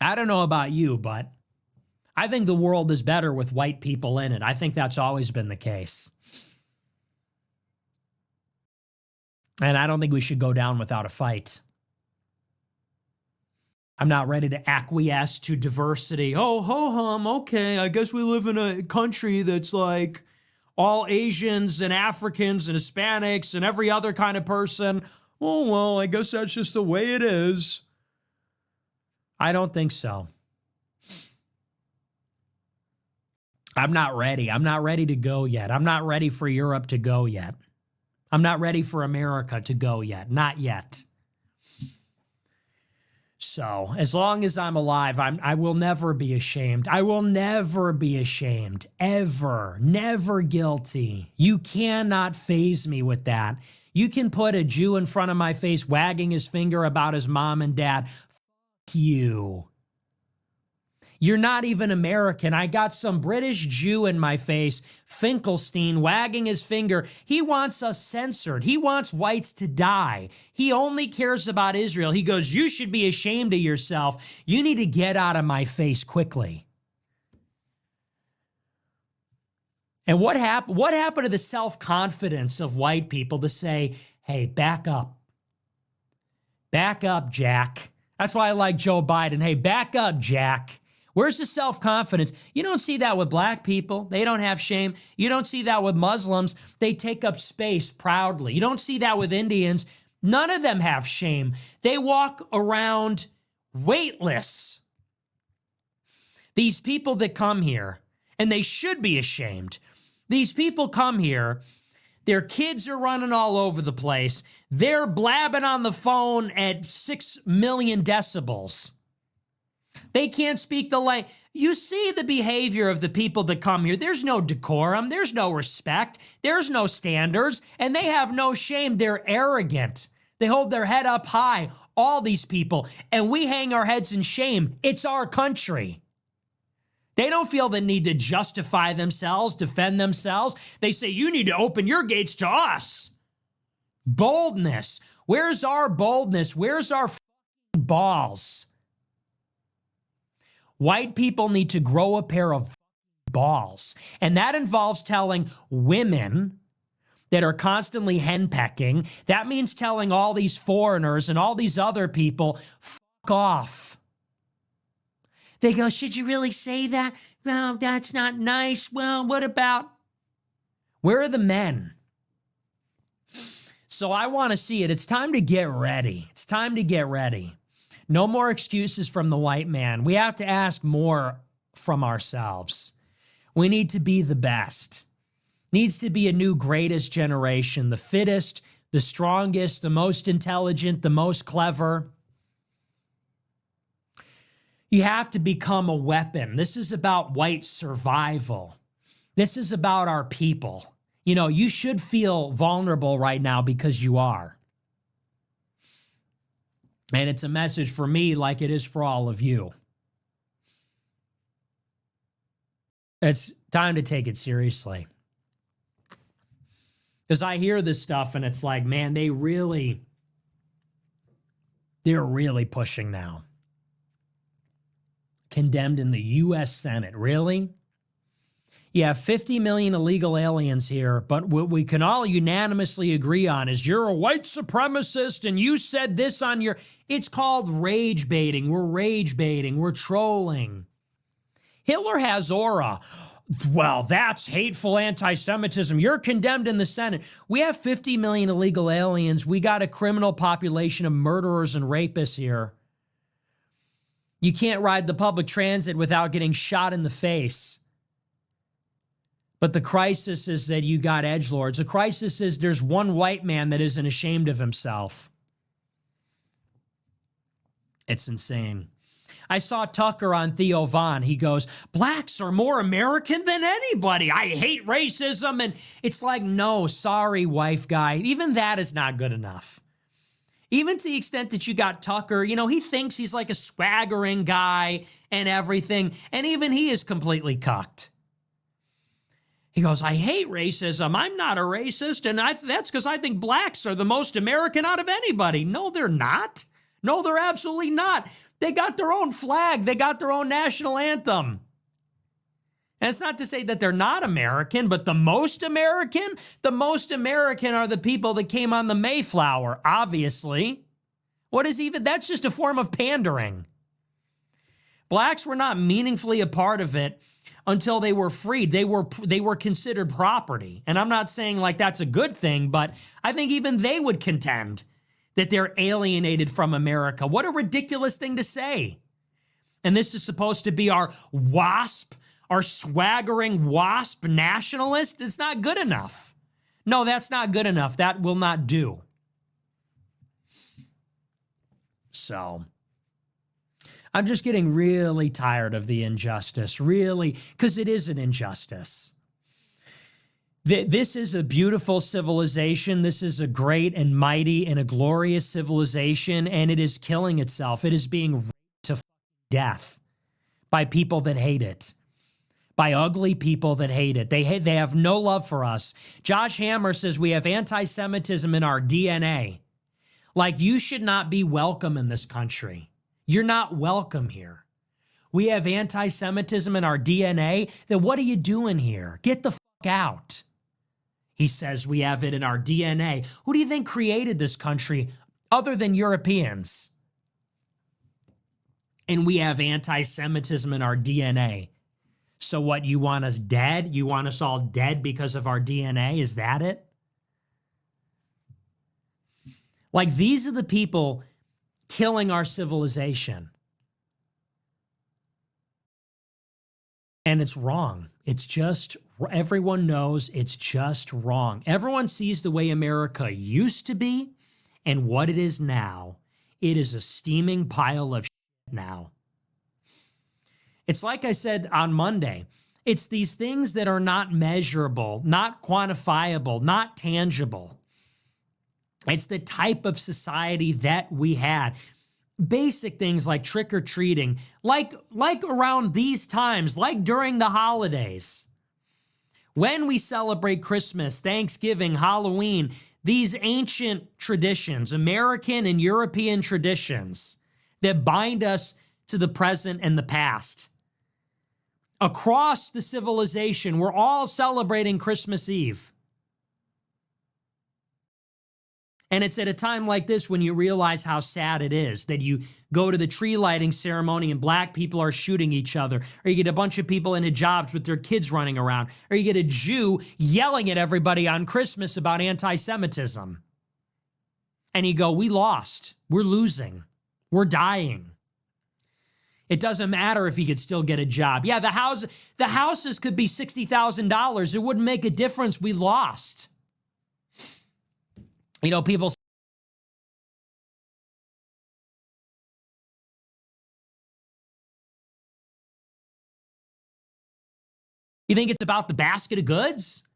I don't know about you, but I think the world is better with white people in it. I think that's always been the case. And I don't think we should go down without a fight. I'm not ready to acquiesce to diversity. Oh, ho-hum, okay, I guess we live in a country that's like all Asians and Africans and Hispanics and every other kind of person. Oh, well, I guess that's just the way it is. I don't think so. I'm not ready. I'm not ready to go yet. I'm not ready for Europe to go yet. I'm not ready for America to go yet. Not yet. So as long as I'm alive, I will never be ashamed. I will never be ashamed. Ever. Never guilty. You cannot faze me with that. You can put a Jew in front of my face wagging his finger about his mom and dad. Fuck you. You're not even American. I got some British Jew in my face, Finkelstein, wagging his finger. He wants us censored. He wants whites to die. He only cares about Israel. He goes, you should be ashamed of yourself. You need to get out of my face quickly. And what happened to the self-confidence of white people to say, hey, back up. Back up, Jack. That's why I like Joe Biden. Hey, back up, Jack. Where's the self-confidence? You don't see that with black people. They don't have shame. You don't see that with Muslims. They take up space proudly. You don't see that with Indians. None of them have shame. They walk around weightless. These people that come here, and they should be ashamed. These people come here, their kids are running all over the place. They're blabbing on the phone at 6 million decibels. They can't speak the language. You see the behavior of the people that come here. There's no decorum. There's no respect. There's no standards. And they have no shame. They're arrogant. They hold their head up high, all these people. And we hang our heads in shame. It's our country. They don't feel the need to justify themselves, defend themselves. They say, you need to open your gates to us. Boldness. Where's our boldness? Where's our balls? White people need to grow a pair of balls. And that involves telling women that are constantly henpecking. That means telling all these foreigners and all these other people, fuck off. They go, should you really say that? Well, that's not nice. Well, what about? Where are the men? So I want to see it. It's time to get ready. It's time to get ready. No more excuses from the white man. We have to ask more from ourselves. We need to be the best. Needs to be a new greatest generation, the fittest, the strongest, the most intelligent, the most clever. You have to become a weapon. This is about white survival. This is about our people. You know, you should feel vulnerable right now because you are. And it's a message for me like it is for all of you. It's time to take it seriously. Because I hear this stuff and it's like, man, they're really pushing now. Condemned in the U.S. Senate. Really? Yeah, 50 million illegal aliens here, but what we can all unanimously agree on is you're a white supremacist and you said this on your... It's called rage baiting. We're rage baiting. We're trolling. Hitler has aura. Well, that's hateful anti-Semitism. You're condemned in the Senate. We have 50 million illegal aliens. We got a criminal population of murderers and rapists here. You can't ride the public transit without getting shot in the face. But the crisis is that you got edgelords. The crisis is there's one white man that isn't ashamed of himself. It's insane. I saw Tucker on Theo Von. He goes, blacks are more American than anybody. I hate racism. And it's like, no, sorry, wife guy. Even that is not good enough. Even to the extent that you got Tucker, you know, he thinks he's like a swaggering guy and everything. And even he is completely cucked. He goes, I hate racism. I'm not a racist. And that's because I think blacks are the most American out of anybody. No, they're not. No, they're absolutely not. They got their own flag. They got their own national anthem. And it's not to say that they're not American, but the most American are the people that came on the Mayflower, obviously. What is even, that's just a form of pandering. Blacks were not meaningfully a part of it until they were freed. They were considered property. And I'm not saying like that's a good thing, but I think even they would contend that they're alienated from America. What a ridiculous thing to say. And this is supposed to be our WASP, our swaggering WASP nationalist. It's not good enough. No, that's not good enough. That will not do. So I'm just getting really tired of the injustice, really, because it is an injustice. This is a beautiful civilization. This is a great and mighty and a glorious civilization, and it is killing itself. It is being raped to death by people that hate it, by ugly people that hate it. They have no love for us. Josh Hammer says we have anti-Semitism in our DNA. Like, you should not be welcome in this country. You're not welcome here. We have anti-Semitism in our DNA. Then what are you doing here? Get the fuck out. He says we have it in our DNA. Who do you think created this country other than Europeans? And we have anti-Semitism in our DNA. So what, you want us dead? You want us all dead because of our DNA? Is that it? Like, these are the people killing our civilization. And it's wrong. It's just, everyone knows it's just wrong. Everyone sees the way America used to be and what it is now. It is a steaming pile of shit now. It's like I said on Monday. It's these things that are not measurable, not quantifiable, not tangible. It's the type of society that we had. Basic things like trick-or-treating, like around these times, like during the holidays. When we celebrate Christmas, Thanksgiving, Halloween, these ancient traditions, American and European traditions that bind us to the present and the past. Across the civilization, we're all celebrating Christmas Eve. And it's at a time like this when you realize how sad it is that you go to the tree lighting ceremony and black people are shooting each other, or you get a bunch of people in hijabs with their kids running around, or you get a Jew yelling at everybody on Christmas about anti-Semitism. And you go, we lost. We're losing. We're dying. It doesn't matter if he could still get a job. Yeah, the houses could be $60,000. It wouldn't make a difference. We lost. You know, people say, you think it's about the basket of goods?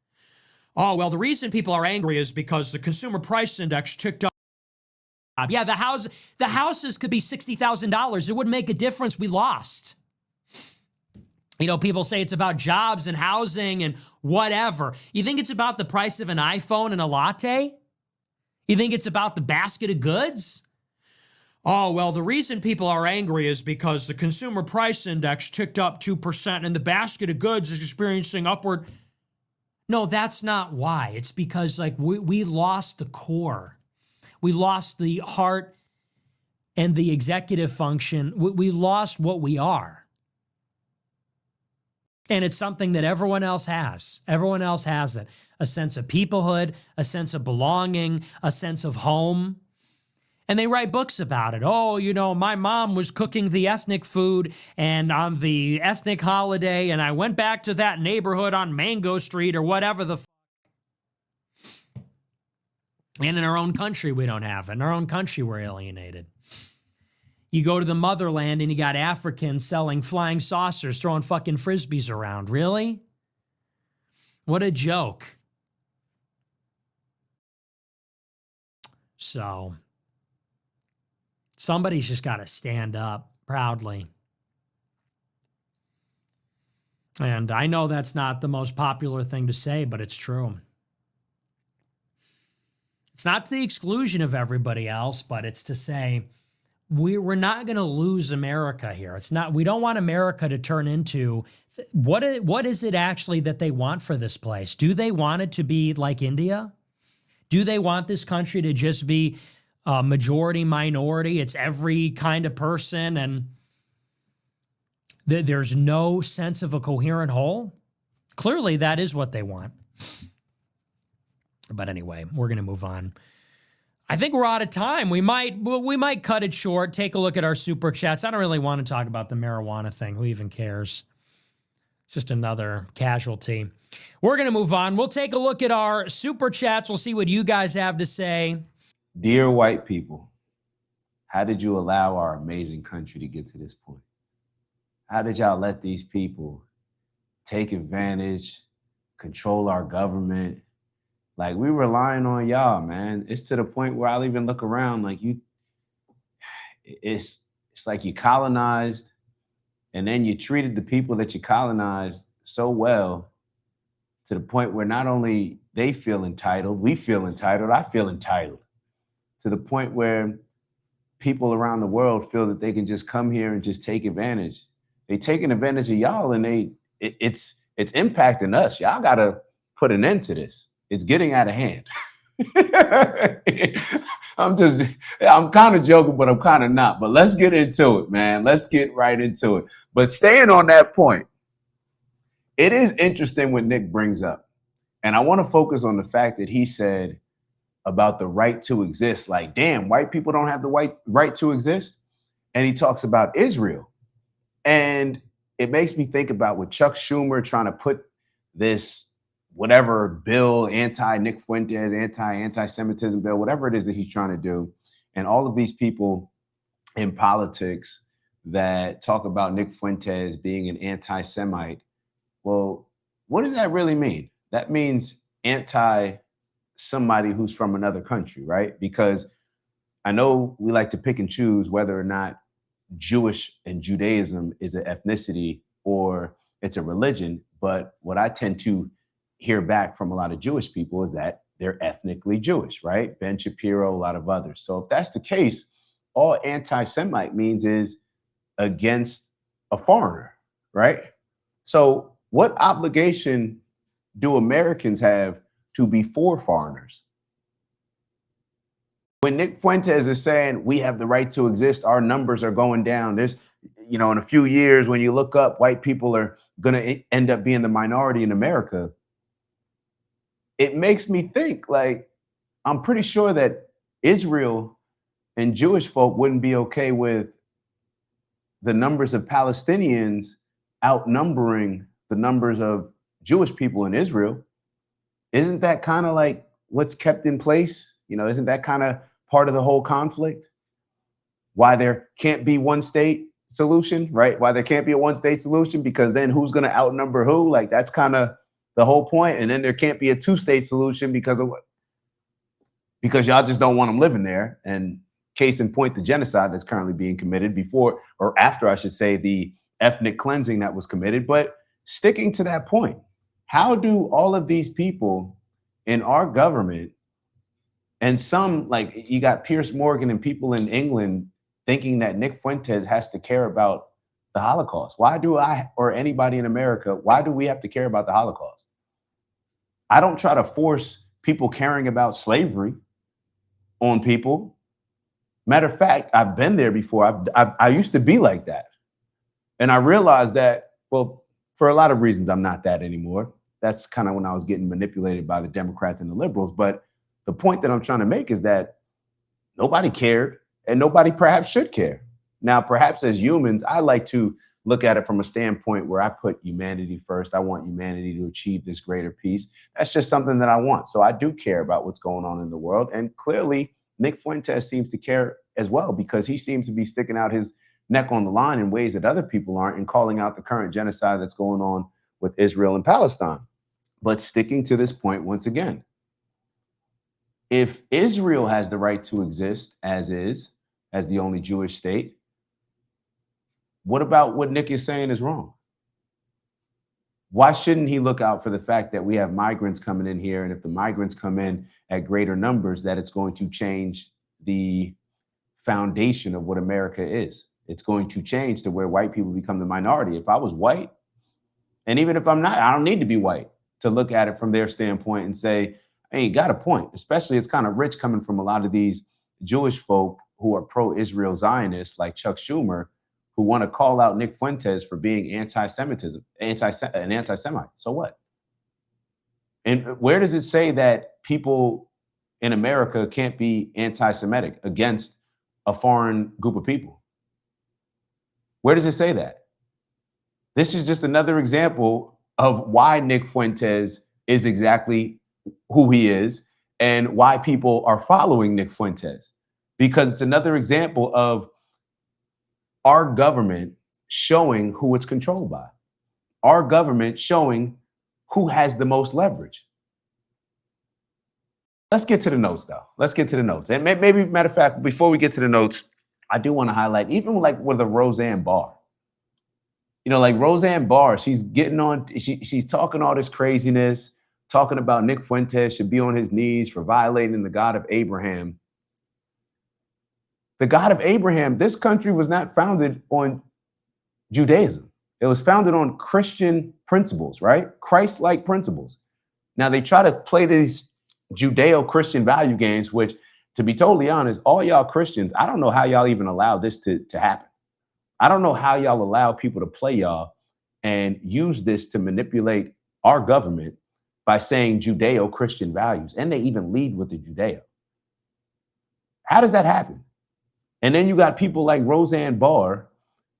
Oh, well, the reason people are angry is because the consumer price index ticked up. Yeah, the houses could be $60,000. It wouldn't make a difference. We lost. You know, people say it's about jobs and housing and whatever. You think it's about the price of an iPhone and a latte? You think it's about the basket of goods? Oh, well, the reason people are angry is because the consumer price index ticked up 2% and the basket of goods is experiencing upward. No, that's not why. It's because like we lost the core. We lost the heart and the executive function. We lost what we are. And it's something that everyone else has. Everyone else has it. A sense of peoplehood, a sense of belonging, a sense of home. And they write books about it. Oh, you know, my mom was cooking the ethnic food and on the ethnic holiday, and I went back to that neighborhood on Mango Street or whatever the And in our own country, we don't have it. In our own country, we're alienated. You go to the motherland and you got Africans selling flying saucers, throwing fucking frisbees around. Really? What a joke. So, somebody's just got to stand up proudly. And I know that's not the most popular thing to say, but it's true. It's not to the exclusion of everybody else, but it's to say, we're not going to lose America here. It's not. We don't want America to turn into what is it actually that they want for this place? Do they want it to be like India? Do they want this country to just be a majority minority? It's every kind of person and there's no sense of a coherent whole? Clearly, that is what they want. But anyway, we're going to move on. I think we're out of time. We might cut it short, take a look at our super chats. I don't really want to talk about the marijuana thing. Who even cares? It's just another casualty. We're going to move on. We'll take a look at our super chats. We'll see what you guys have to say. Dear white people, how did you allow our amazing country to get to this point? How did y'all let these people take advantage, control our government? Like, we relying on y'all, man. It's to the point where I'll even look around like it's like you colonized and then you treated the people that you colonized so well to the point where not only they feel entitled, we feel entitled, I feel entitled, to the point where people around the world feel that they can just come here and just take advantage. They taking advantage of y'all and it's impacting us. Y'all got to put an end to this. It's getting out of hand. I'm kind of joking, but I'm kind of not. But let's get into it, man. Let's get right into it. But staying on that point, it is interesting what Nick brings up. And I want to focus on the fact that he said about the right to exist. Like, damn, white people don't have the right to exist. And he talks about Israel. And it makes me think about with Chuck Schumer trying to put this whatever bill, anti-Nick Fuentes, anti-Semitism bill, whatever it is that he's trying to do. And all of these people in politics that talk about Nick Fuentes being an anti-Semite. Well, what does that really mean? That means anti-somebody who's from another country, right? Because I know we like to pick and choose whether or not Jewish and Judaism is an ethnicity or it's a religion. But what I tend to hear back from a lot of Jewish people is that they're ethnically Jewish, right? Ben Shapiro, a lot of others. So if that's the case, all anti-Semite means is against a foreigner, right? So what obligation do Americans have to be for foreigners? When Nick Fuentes is saying we have the right to exist, our numbers are going down. There's, in a few years, when you look up, white people are going to end up being the minority in America. It makes me think, like, I'm pretty sure that Israel and Jewish folk wouldn't be okay with the numbers of Palestinians outnumbering the numbers of Jewish people in Israel. Isn't that kind of like what's kept in place? Isn't that kind of part of the whole conflict? Why there can't be one state solution, right? Why there can't be a one state solution, because then who's going to outnumber who? Like, that's kind of the whole point. And then there can't be a two-state solution because of what? Because y'all just don't want them living there. And case in point, the genocide that's currently being committed before or after, I should say, the ethnic cleansing that was committed. But sticking to that point, how do all of these people in our government, and some, like you got Piers Morgan and people in England thinking that Nick Fuentes has to care about the Holocaust? Why do I, or anybody in America, why do we have to care about the Holocaust? I don't try to force people caring about slavery on people. Matter of fact, I've been there before. I used to be like that. And I realized that, well, for a lot of reasons, I'm not that anymore. That's kind of when I was getting manipulated by the Democrats and the liberals. But the point that I'm trying to make is that nobody cared and nobody perhaps should care. Now, perhaps as humans, I like to look at it from a standpoint where I put humanity first. I want humanity to achieve this greater peace. That's just something that I want. So I do care about what's going on in the world. And clearly, Nick Fuentes seems to care as well, because he seems to be sticking out his neck on the line in ways that other people aren't, and calling out the current genocide that's going on with Israel and Palestine. But sticking to this point once again, if Israel has the right to exist as the only Jewish state, what about what Nick is saying is wrong? Why shouldn't he look out for the fact that we have migrants coming in here, and if the migrants come in at greater numbers, that it's going to change the foundation of what America is? It's going to change to where white people become the minority. If I was white, and even if I'm not, I don't need to be white to look at it from their standpoint and say, hey, you got a point. Especially it's kind of rich coming from a lot of these Jewish folk who are pro-Israel Zionists like Chuck Schumer, who want to call out Nick Fuentes for being anti-Semitism, an anti-Semite. So what? And where does it say that people in America can't be anti-Semitic against a foreign group of people? Where does it say that? This is just another example of why Nick Fuentes is exactly who he is and why people are following Nick Fuentes, because it's another example of our government showing who it's controlled by, our government showing who has the most leverage. Let's get to the notes, though. Let's get to the notes. And maybe, matter of fact, before we get to the notes, I do want to highlight, even like with a Roseanne Barr. You know, like Roseanne Barr, she's getting on, she's talking all this craziness, talking about Nick Fuentes should be on his knees for violating the God of Abraham. The God of Abraham, this country was not founded on Judaism. It was founded on Christian principles, right? Christ-like principles. Now, they try to play these Judeo-Christian value games, which, to be totally honest, all y'all Christians, I don't know how y'all even allow this to happen. I don't know how y'all allow people to play y'all and use this to manipulate our government by saying Judeo-Christian values. And they even lead with the Judeo. How does that happen? And then you got people like Roseanne Barr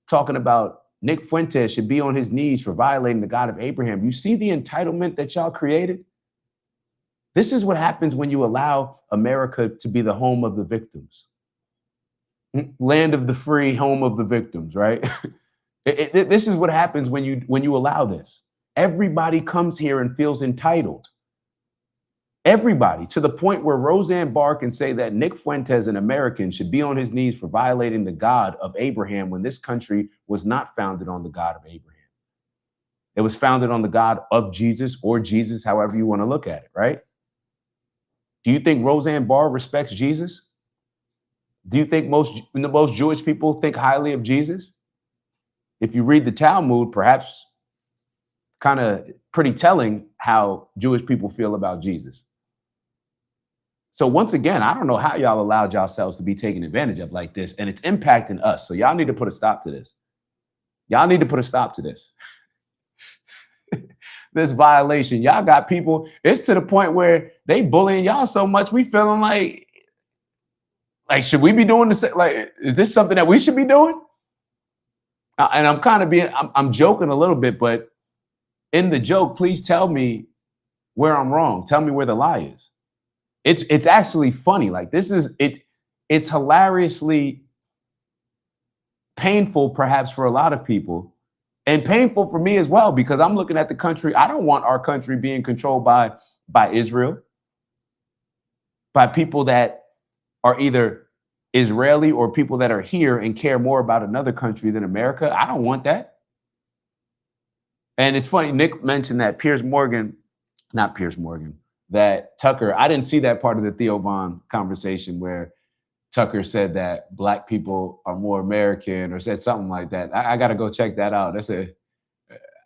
talking about Nick Fuentes should be on his knees for violating the God of Abraham. You see the entitlement that y'all created? This is what happens when you allow America to be the home of the victims. Land of the free, home of the victims, right? This is what happens when you allow this. Everybody comes here and feels entitled. Everybody, to the point where Roseanne Barr can say that Nick Fuentes, an American, should be on his knees for violating the God of Abraham when this country was not founded on the God of Abraham. It was founded on the God of Jesus, or Jesus, however you want to look at it, right? Do you think Roseanne Barr respects Jesus? Do you think most Jewish people think highly of Jesus? If you read the Talmud, perhaps kind of pretty telling how Jewish people feel about Jesus. So once again, I don't know how y'all allowed yourselves to be taken advantage of like this, and it's impacting us. So y'all need to put a stop to this. Y'all need to put a stop to this. This violation. Y'all got people, it's to the point where they bullying y'all so much, we feeling like should we be doing this? Like, is this something that we should be doing? And I'm kind of I'm joking a little bit, but in the joke, please tell me where I'm wrong. Tell me where the lie is. It's actually funny. Like, it's hilariously painful, perhaps, for a lot of people, and painful for me as well, because I'm looking at the country. I don't want our country being controlled by Israel, by people that are either Israeli or people that are here and care more about another country than America. I don't want that. And it's funny, Nick mentioned that that Tucker, I didn't see that part of the Theo Von conversation where Tucker said that Black people are more American or said something like that. I got to go check that out.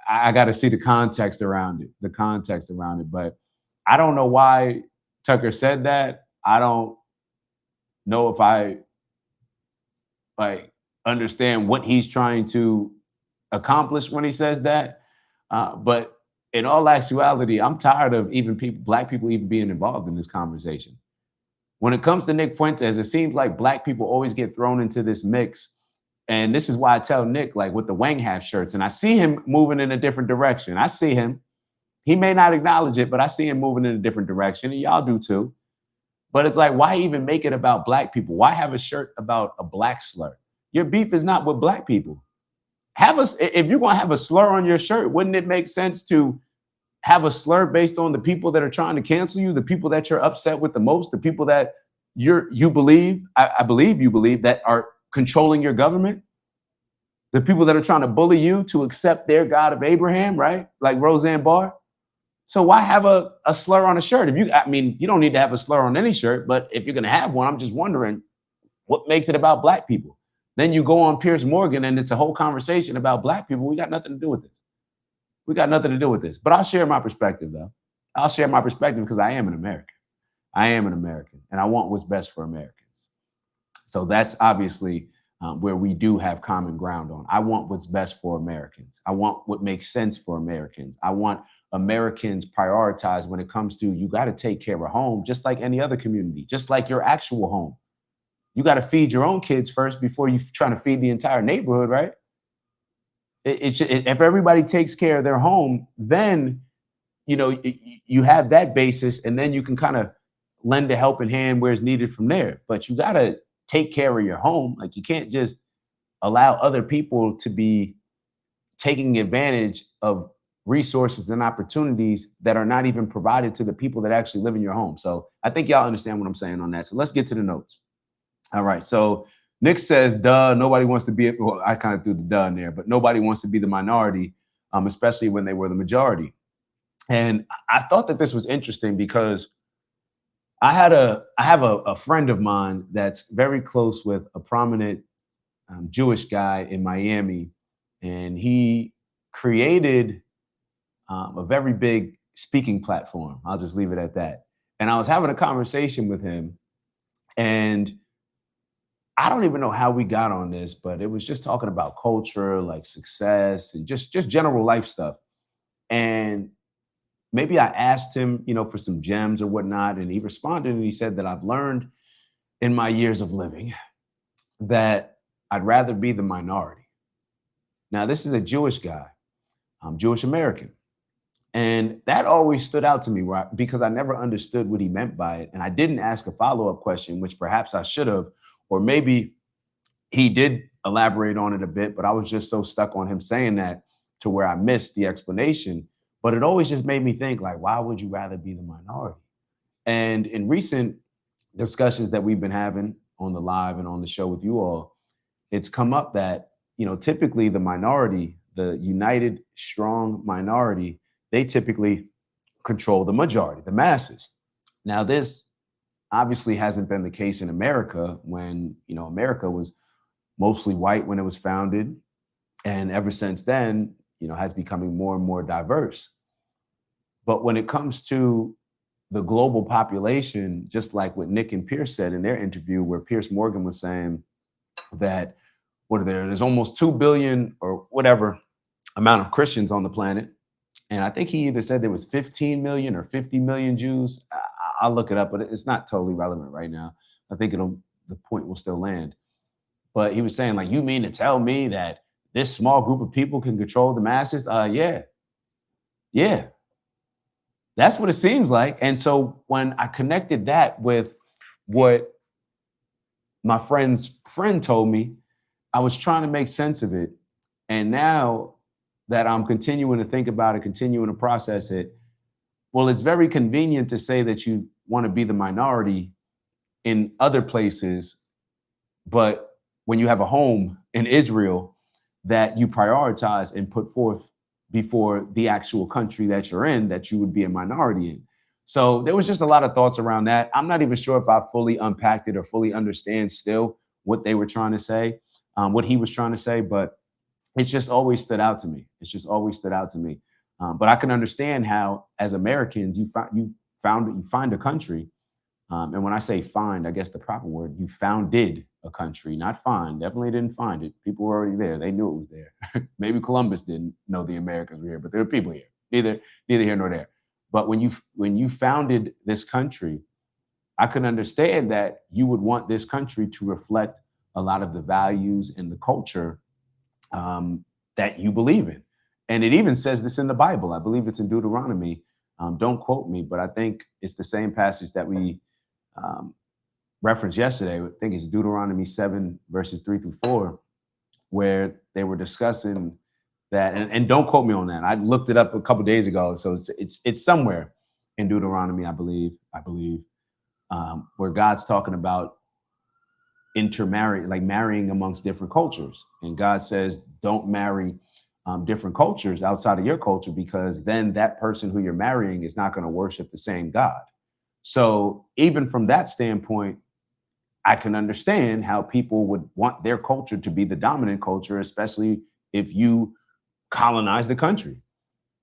I got to see the context around it, But I don't know why Tucker said that. I don't know if I understand what he's trying to accomplish when he says that. But in all actuality, I'm tired of Black people even being involved in this conversation. When it comes to Nick Fuentes, it seems like Black people always get thrown into this mix. And this is why I tell Nick, like with the Wang half shirts, and I see him moving in a different direction. I see him. He may not acknowledge it, but I see him moving in a different direction, and y'all do too. But it's like, why even make it about Black people? Why have a shirt about a Black slur? Your beef is not with Black people. If you're going to have a slur on your shirt, wouldn't it make sense to have a slur based on the people that are trying to cancel you, the people that you're upset with the most, the people that you believe that are controlling your government, the people that are trying to bully you to accept their God of Abraham, right? Like Roseanne Barr. So why have a slur on a shirt? You don't need to have a slur on any shirt, but if you're going to have one, I'm just wondering what makes it about Black people. Then you go on Piers Morgan and it's a whole conversation about Black people. We got nothing to do with this. But I'll share my perspective, though. I'll share my perspective because I am an American. And I want what's best for Americans. So that's obviously where we do have common ground on. I want what's best for Americans. I want what makes sense for Americans. I want Americans prioritized when it comes to you got to take care of home, just like any other community, just like your actual home. You got to feed your own kids first before you trying to feed the entire neighborhood, right? If everybody takes care of their home, then, you have that basis and then you can kind of lend a helping hand where it's needed from there. But you got to take care of your home. Like you can't just allow other people to be taking advantage of resources and opportunities that are not even provided to the people that actually live in your home. So I think y'all understand what I'm saying on that. So let's get to the notes. All right. So Nick says, duh, nobody wants to be, well, I kind of threw the duh in there, but nobody wants to be the minority, especially when they were the majority. And I thought that this was interesting because I have a friend of mine that's very close with a prominent Jewish guy in Miami, and he created a very big speaking platform. I'll just leave it at that. And I was having a conversation with him, and I don't even know how we got on this, but it was just talking about culture, like success, and just general life stuff. And maybe I asked him, for some gems or whatnot, and he responded and he said that I've learned in my years of living that I'd rather be the minority. Now, this is a Jewish guy, Jewish American. And that always stood out to me because I never understood what he meant by it. And I didn't ask a follow-up question, which perhaps I should have, or maybe he did elaborate on it a bit, but I was just so stuck on him saying that to where I missed the explanation. But it always just made me think, like, why would you rather be the minority? And in recent discussions that we've been having on the live and on the show with you all, it's come up that, typically the minority, the united, strong minority, they typically control the majority, the masses. Now, this obviously hasn't been the case in America when, America was mostly white when it was founded. And ever since then, has becoming more and more diverse. But when it comes to the global population, just like what Nick and Pierce said in their interview, where Piers Morgan was saying that there's almost 2 billion or whatever amount of Christians on the planet. And I think he either said there was 15 million or 50 million Jews. I'll look it up, but it's not totally relevant right now. I think the point will still land. But he was saying, like, you mean to tell me that this small group of people can control the masses? Yeah. That's what it seems like. And so when I connected that with what my friend's friend told me, I was trying to make sense of it. And now that I'm continuing to think about it, continuing to process it, well, it's very convenient to say that you want to be the minority in other places, but when you have a home in Israel that you prioritize and put forth before the actual country that you're in, that you would be a minority in. So there was just a lot of thoughts around that. I'm not even sure if I fully unpacked it or fully understand still what they were trying to say, what he was trying to say, but it's just always stood out to me. It's just always stood out to me. But I can understand how, as Americans, you find a country. And when I say find, I guess the proper word, you founded a country, not find. Definitely didn't find it. People were already there. They knew it was there. Maybe Columbus didn't know the Americans were here, but there were people here. Neither here nor there. But when you founded this country, I can understand that you would want this country to reflect a lot of the values and the culture that you believe in. And it even says this in the Bible. I believe it's in Deuteronomy. Don't quote me, but I think it's the same passage that we referenced yesterday. I think it's Deuteronomy 7, verses 3-4, where they were discussing that. And don't quote me on that. I looked it up a couple days ago, so it's somewhere in Deuteronomy, I believe, where God's talking about intermarrying, like marrying amongst different cultures. And God says, don't marry different cultures outside of your culture, because then that person who you're marrying is not going to worship the same God. So even from that standpoint, I can understand how people would want their culture to be the dominant culture, especially if you colonize the country.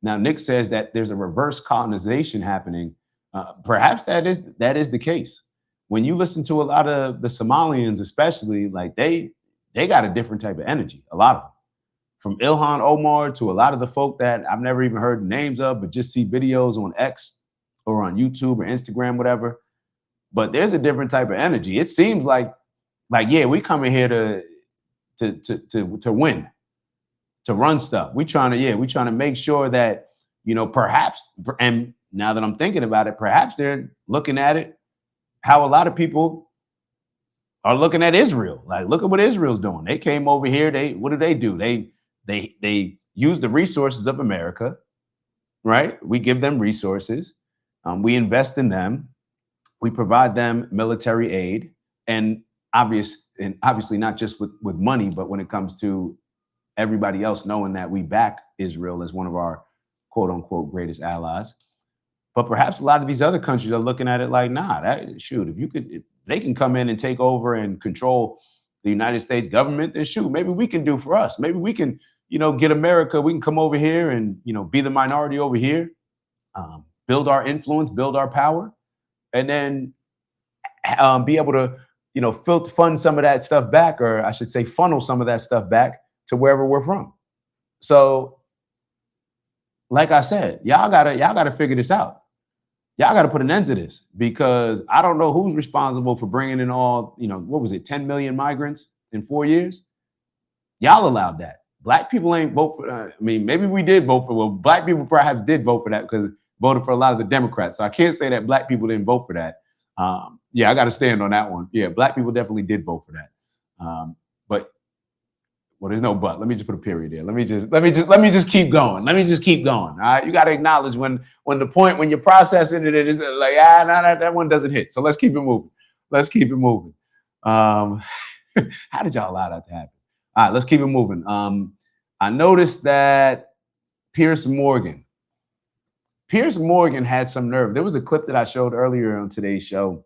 Now, Nick says that there's a reverse colonization happening. Perhaps that is the case. When you listen to a lot of the Somalians, especially, like they got a different type of energy, a lot of them. From Ilhan Omar to a lot of the folk that I've never even heard the names of, but just see videos on X or on YouTube or Instagram, whatever. But there's a different type of energy. It seems like yeah, we come in here to win, to run stuff. We trying to make sure that, perhaps, and now that I'm thinking about it, perhaps they're looking at it how a lot of people are looking at Israel. Like, look at what Israel's doing. They came over here. What do? They use the resources of America, right? We give them resources. We invest in them. We provide them military aid, and obviously not just with money, but when it comes to everybody else knowing that we back Israel as one of our quote unquote greatest allies. But perhaps a lot of these other countries are looking at it like, nah, if they can come in and take over and control the United States government, then shoot, maybe we can do for us. Maybe we can, get America. We can come over here and, be the minority over here, build our influence, build our power, and then be able to, fund some of that stuff back, or I should say funnel some of that stuff back to wherever we're from. So, like I said, y'all gotta figure this out. Y'all got to put an end to this, because I don't know who's responsible for bringing in all, 10 million migrants in 4 years? Y'all allowed that. Black people ain't vote for that. I mean, maybe we did vote for, black people perhaps did vote for that because voted for a lot of the Democrats. So I can't say that black people didn't vote for that. Yeah, I got to stand on that one. Yeah, black people definitely did vote for that. But there's no but. Let me just put a period there. Let me just keep going. Let me just keep going. All right. You got to acknowledge when you're processing it, it's like, that one doesn't hit. So let's keep it moving. How did y'all allow that to happen? All right, let's keep it moving. I noticed that Piers Morgan had some nerve. There was a clip that I showed earlier on today's show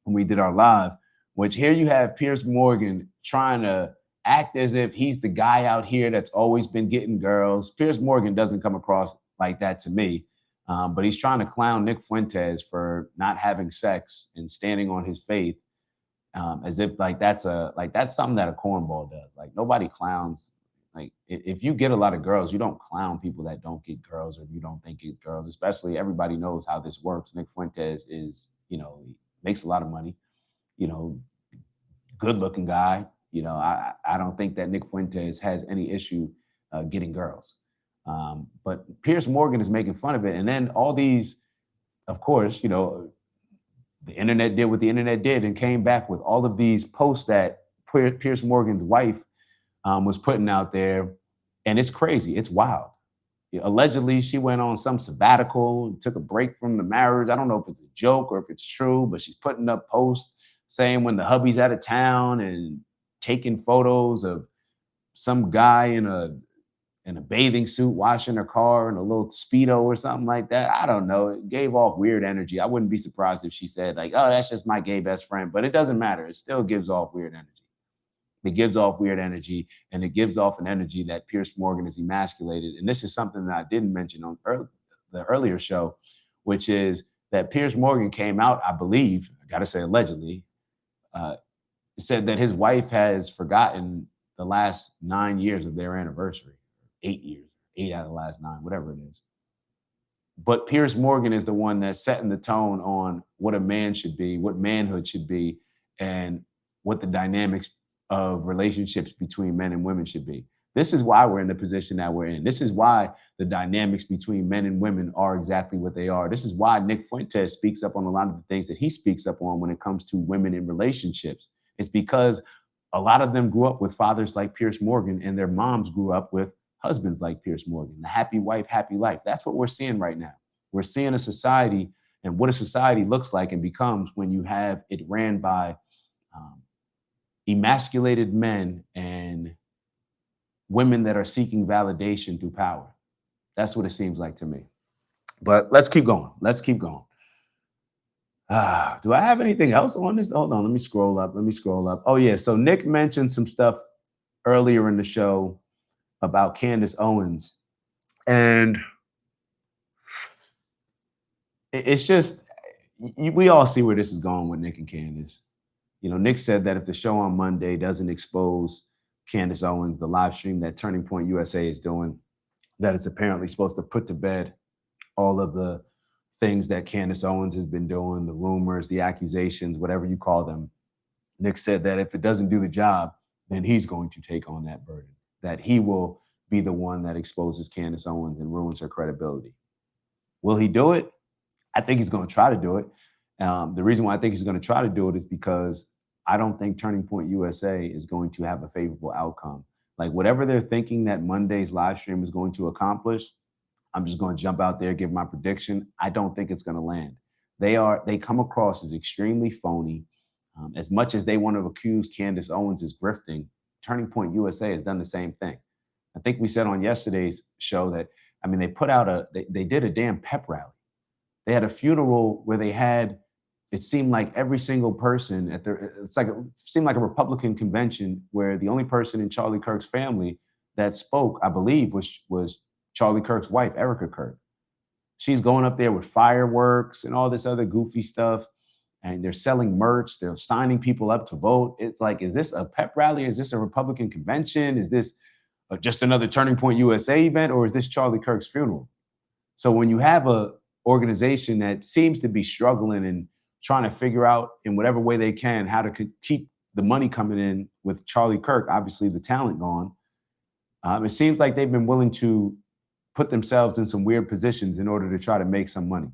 when we did our live, which here you have Piers Morgan trying to act as if he's the guy out here that's always been getting girls. Piers Morgan doesn't come across like that to me, but he's trying to clown Nick Fuentes for not having sex and standing on his faith, as if that's something that a cornball does. Like, nobody clowns. Like, if you get a lot of girls, you don't clown people that don't get girls or you don't think get girls. Especially, everybody knows how this works. Nick Fuentes is, he makes a lot of money, good looking guy. I don't think that Nick Fuentes has any issue getting girls. But Piers Morgan is making fun of it. And then all these, of course, the internet did what the internet did and came back with all of these posts that Piers Morgan's wife was putting out there. And it's crazy. It's wild. Allegedly, she went on some sabbatical, took a break from the marriage. I don't know if it's a joke or if it's true, but she's putting up posts saying when the hubby's out of town and taking photos of some guy in a in a bathing suit, washing her car in a little Speedo or something like that. I don't know. It gave off weird energy. I wouldn't be surprised if she said like, oh, that's just my gay best friend, but it doesn't matter. It still gives off weird energy. It gives off weird energy, and it gives off an energy that Piers Morgan is emasculated. And this is something that I didn't mention on the earlier show, which is that Piers Morgan came out, I believe, I got to say allegedly, said that his wife has forgotten the last 9 years of their anniversary, 8 years, 8 out of the last 9, whatever it is. But Piers Morgan is the one that's setting the tone on what a man should be, what manhood should be, and what the dynamics of relationships between men and women should be. This is why we're in the position that we're in. This is why the dynamics between men and women are exactly what they are. This is why Nick Fuentes speaks up on a lot of the things that he speaks up on when it comes to women in relationships. It's because a lot of them grew up with fathers like Piers Morgan, and their moms grew up with husbands like Piers Morgan. The happy wife, happy life. That's what we're seeing right now. We're seeing a society and what a society looks like and becomes when you have it ran by emasculated men and women that are seeking validation through power. That's what it seems like to me. But let's keep going. Let's keep going. Do I have anything else on this? Hold on. Let me scroll up. Oh, yeah. So Nick mentioned some stuff earlier in the show about Candace Owens. And it's just, we all see where this is going with Nick and Candace. You know, Nick said that if the show on Monday doesn't expose Candace Owens, the live stream that Turning Point USA is doing, that it's apparently supposed to put to bed all of the things that Candace Owens has been doing, the rumors, the accusations, whatever you call them. Nick said that if it doesn't do the job, then he's going to take on that burden, that he will be the one that exposes Candace Owens and ruins her credibility. Will he do it? I think he's going to try to do it. The reason why I think he's going to try to do it is because I don't think Turning Point USA is going to have a favorable outcome. Like whatever they're thinking that Monday's live stream is going to accomplish, I'm just going to jump out there, give my prediction. I don't think it's going to land. They come across as extremely phony. As much as they want to accuse Candace Owens as grifting, Turning Point USA has done the same thing. I think we said on yesterday's show that, I mean, they put out they did a damn pep rally. They had a funeral where they had, it seemed like every single person seemed like a Republican convention where the only person in Charlie Kirk's family that spoke, I believe, was Charlie Kirk's wife, Erica Kirk. She's going up there with fireworks and all this other goofy stuff. And they're selling merch. They're signing people up to vote. It's like, is this a pep rally? Is this a Republican convention? Is this just another Turning Point USA event? Or is this Charlie Kirk's funeral? So when you have a organization that seems to be struggling and trying to figure out in whatever way they can how to keep the money coming in with Charlie Kirk, obviously the talent gone, it seems like they've been willing to put themselves in some weird positions in order to try to make some money.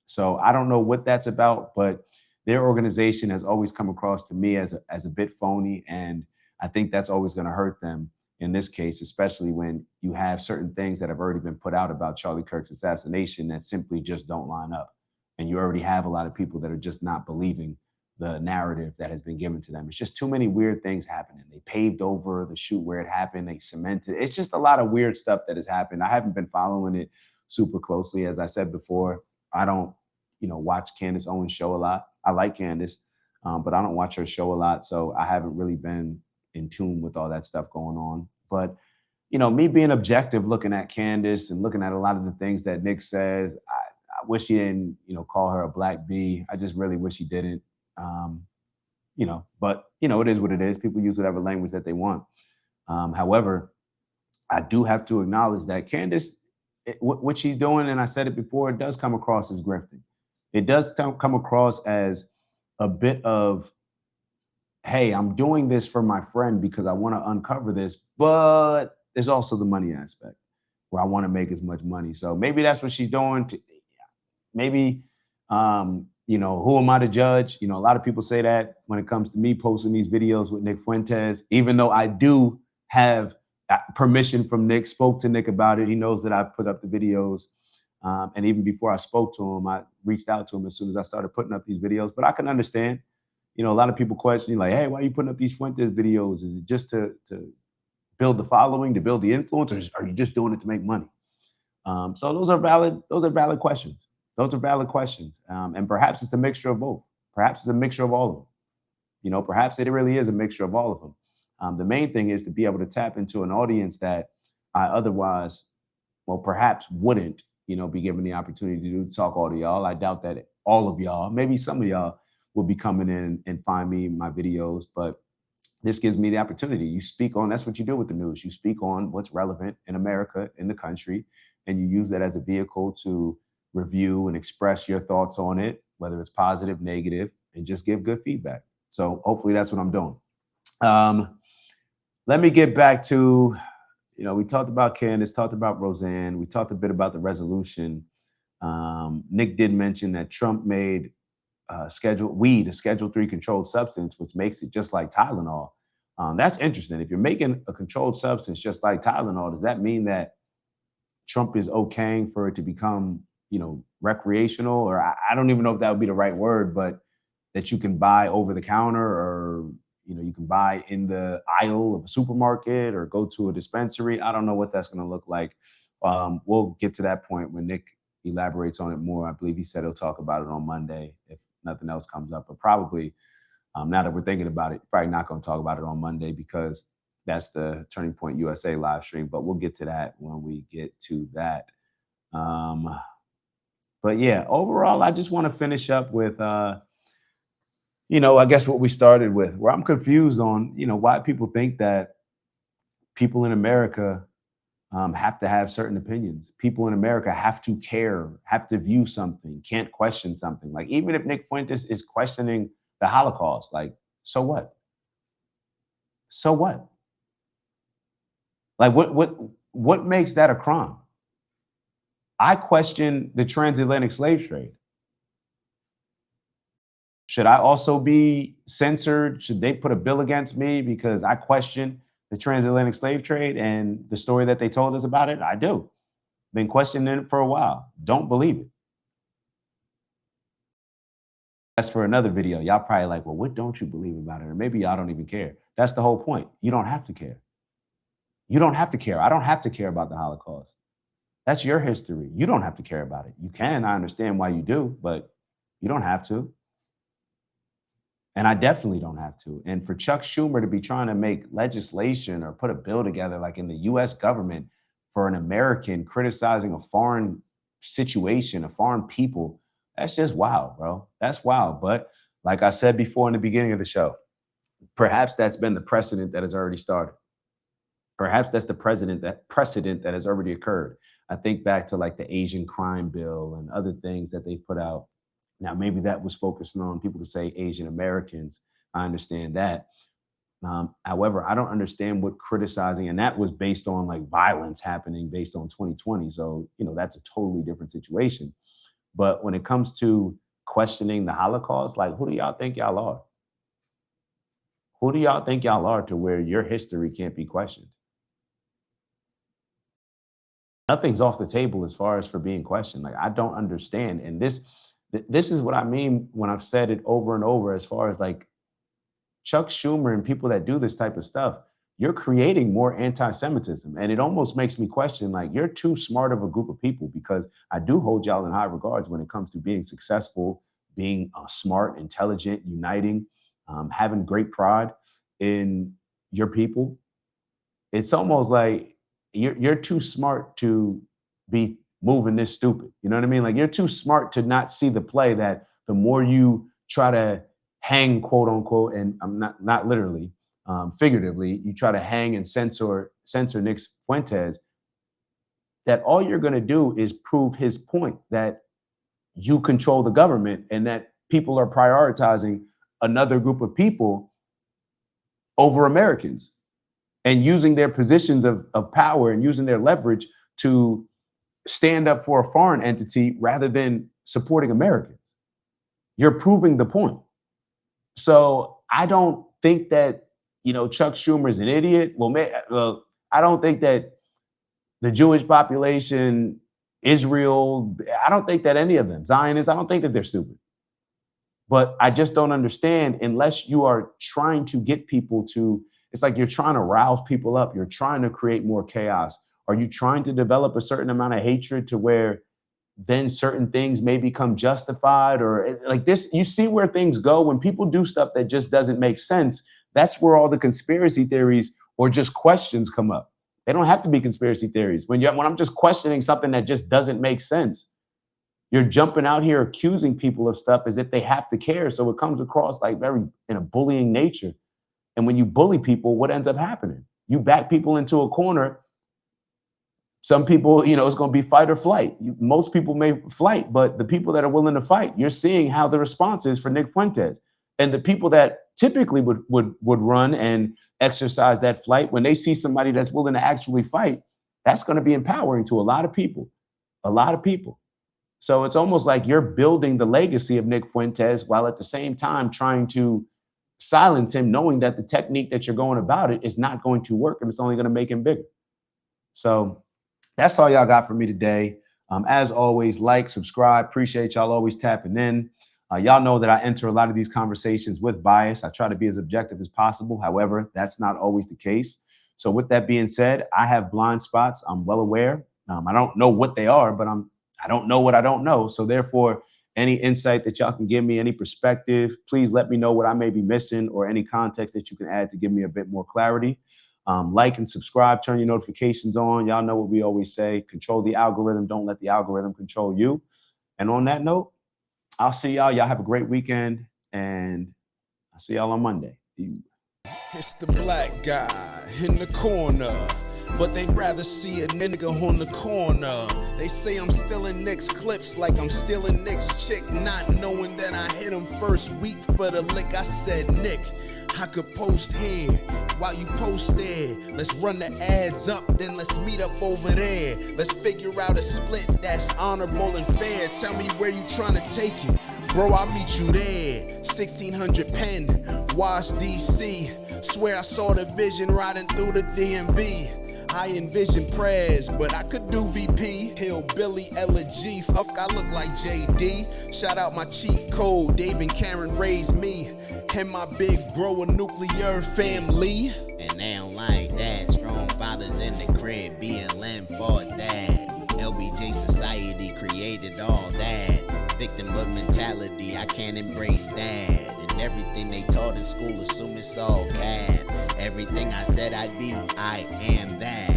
So I don't know what that's about, but their organization has always come across to me as a bit phony. And I think that's always going to hurt them in this case, especially when you have certain things that have already been put out about Charlie Kirk's assassination that simply just don't line up. And you already have a lot of people that are just not believing the narrative that has been given to them. It's just too many weird things happening. They paved over the shoot where it happened. They cemented. It's just a lot of weird stuff that has happened. I haven't been following it super closely. As I said before, I don't, watch Candace Owens' show a lot. I like Candace, but I don't watch her show a lot. So I haven't really been in tune with all that stuff going on. But, me being objective, looking at Candace and looking at a lot of the things that Nick says, I wish he didn't, call her a black bee. I just really wish he didn't. But it is what it is. People use whatever language that they want. However, I do have to acknowledge that Candace, what she's doing, and I said it before, it does come across as grifting. It does come across as a bit of, hey, I'm doing this for my friend because I want to uncover this, but there's also the money aspect where I want to make as much money. So maybe that's what she's doing. Maybe, who am I to judge? A lot of people say that when it comes to me posting these videos with Nick Fuentes, even though I do have permission from Nick, spoke to Nick about it. He knows that I put up the videos. And even before I spoke to him, I reached out to him as soon as I started putting up these videos. But I can understand, a lot of people question like, hey, why are you putting up these Fuentes videos? Is it just to build the following, to build the influence, or are you just doing it to make money? So those are valid. Those are valid questions. Those are valid questions. And perhaps it's a mixture of both. Perhaps it's a mixture of all of them. You know, perhaps it really is a mixture of all of them. The main thing is to be able to tap into an audience that I otherwise, well, perhaps wouldn't, be given the opportunity to talk all to y'all. I doubt that all of y'all, maybe some of y'all will be coming in and find me my videos, but this gives me the opportunity. You speak on, that's what you do with the news. You speak on what's relevant in America, in the country, and you use that as a vehicle to review and express your thoughts on it, whether it's positive, negative, and just give good feedback. So hopefully that's what I'm doing. Let me get back to, we talked about Candace, talked about Roseanne. We talked a bit about the resolution. Nick did mention that Trump made weed a Schedule 3 controlled substance, which makes it just like Tylenol. That's interesting. If you're making a controlled substance just like Tylenol, does that mean that Trump is okaying for it to become, recreational? Or I don't even know if that would be the right word, but that you can buy over the counter, or you can buy in the aisle of a supermarket or go to a dispensary. I don't know what that's going to look like. We'll get to that point when Nick elaborates on it more. I believe he said he'll talk about it on Monday if nothing else comes up. But probably, now that we're thinking about it, probably not going to talk about it on Monday because that's the Turning Point USA live stream. But we'll get to that when we get to that. But yeah, overall, I just want to finish up with, I guess what we started with, where I'm confused on, why people think that people in America have to have certain opinions. People in America have to care, have to view something, can't question something. Like, even if Nick Fuentes is questioning the Holocaust, like, so what? So what? Like, what makes that a crime? I question the transatlantic slave trade. Should I also be censored? Should they put a bill against me because I question the transatlantic slave trade and the story that they told us about it? I do. Been questioning it for a while. Don't believe it. That's for another video. Y'all probably like, well, what don't you believe about it? Or maybe y'all don't even care. That's the whole point. You don't have to care. You don't have to care. I don't have to care about the Holocaust. That's your history. You don't have to care about it. You can. I understand why you do, but you don't have to. And I definitely don't have to. And for Chuck Schumer to be trying to make legislation or put a bill together, like in the US government, for an American criticizing a foreign situation, a foreign people, that's just wild, bro. That's wild. But like I said before in the beginning of the show, perhaps that's been the precedent that has already started. Perhaps that's the precedent that has already occurred. I think back to like the Asian crime bill and other things that they've put out. Now, maybe that was focusing on people to say Asian Americans. I understand that. However, I don't understand what criticizing, and that was based on like violence happening based on 2020. So, that's a totally different situation. But when it comes to questioning the Holocaust, like, who do y'all think y'all are? Who do y'all think y'all are to where your history can't be questioned? Nothing's off the table as far as for being questioned. Like, I don't understand. And this is what I mean when I've said it over and over, as far as like Chuck Schumer and people that do this type of stuff, you're creating more anti-Semitism. And it almost makes me question, like, you're too smart of a group of people, because I do hold y'all in high regards when it comes to being successful, being smart, intelligent, uniting, having great pride in your people. It's almost like you're too smart to be moving this stupid. You know what I mean? Like, you're too smart to not see the play that the more you try to hang, quote unquote, and I'm not literally, figuratively, you try to hang and censor Nick Fuentes, that all you're going to do is prove his point that you control the government and that people are prioritizing another group of people over Americans, and using their positions of power and using their leverage to stand up for a foreign entity rather than supporting Americans. You're proving the point. So I don't think that, Chuck Schumer is an idiot. Well, I don't think that the Jewish population, Israel, I don't think that any of them, Zionists, I don't think that they're stupid. But I just don't understand, unless you are trying to get people to, It's like you're trying to rouse people up. You're trying to create more chaos. Are you trying to develop a certain amount of hatred to where then certain things may become justified? Or like this, you see where things go when people do stuff that just doesn't make sense. That's where all the conspiracy theories or just questions come up. They don't have to be conspiracy theories. When I'm just questioning something that just doesn't make sense, you're jumping out here accusing people of stuff as if they have to care. So it comes across like very in a bullying nature. And when you bully people, what ends up happening? You back people into a corner. Some people, it's going to be fight or flight. Most people may fight, but the people that are willing to fight, you're seeing how the response is for Nick Fuentes. And the people that typically would run and exercise that flight, when they see somebody that's willing to actually fight, that's going to be empowering to a lot of people. So it's almost like you're building the legacy of Nick Fuentes while at the same time trying to silence him, knowing that the technique that you're going about it is not going to work and it's only going to make him bigger. So that's all y'all got for me today. As always, like, subscribe. Appreciate y'all always tapping in. Y'all know that I enter a lot of these conversations with bias. I try to be as objective as possible. However, that's not always the case. So with that being said, I have blind spots. I'm well aware. I don't know what they are, but I don't know what I don't know. So therefore, any insight that y'all can give me, any perspective, please let me know what I may be missing or any context that you can add to give me a bit more clarity. Like and subscribe, turn your notifications on. Y'all know what we always say, control the algorithm. Don't let the algorithm control you. And on that note, I'll see y'all. Y'all have a great weekend and I'll see y'all on Monday. It's the black guy in the corner, but they'd rather see a nigga on the corner. They say I'm stealing Nick's clips like I'm stealing Nick's chick, not knowing that I hit him first week for the lick. I said, Nick, I could post here while you post there. Let's run the ads up, then let's meet up over there. Let's figure out a split that's honorable and fair. Tell me where you trying to take it. Bro, I'll meet you there. 1600 Penn, Wash, DC. Swear I saw the vision riding through the DMV. I envision prayers, but I could do VP. Hillbilly Elegy, fuck, I look like JD. Shout out my cheat code, Dave and Karen raised me. And my big bro, a nuclear family. And they don't like that. Strong fathers in the crib, BLM fought that. LBJ society created all that. Victimhood mentality, I can't embrace that. And everything they taught in school, assume it's all cap. Everything I said I'd be, I am that.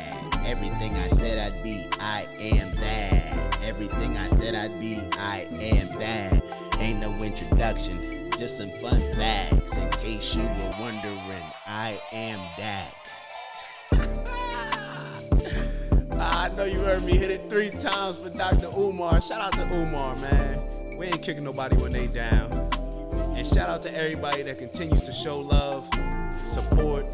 Everything I said I'd be, I am that. Everything I said I'd be, I am that. Ain't no introduction, just some fun facts. In case you were wondering, I am that. I know you heard me hit it 3 times for Dr. Umar. Shout out to Umar, man. We ain't kicking nobody when they down. And shout out to everybody that continues to show love, support,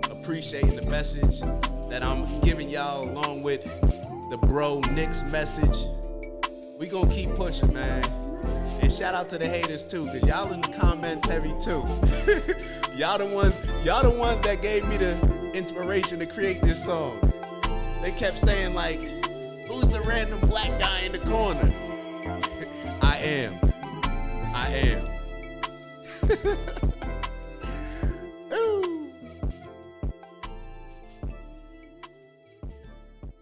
appreciating the message that I'm giving y'all along with the bro Nick's message. We gonna keep pushing, man. And shout out to the haters too, cause y'all in the comments heavy too. y'all the ones that gave me the inspiration to create this song. They kept saying like, who's the random black guy in the corner? I am.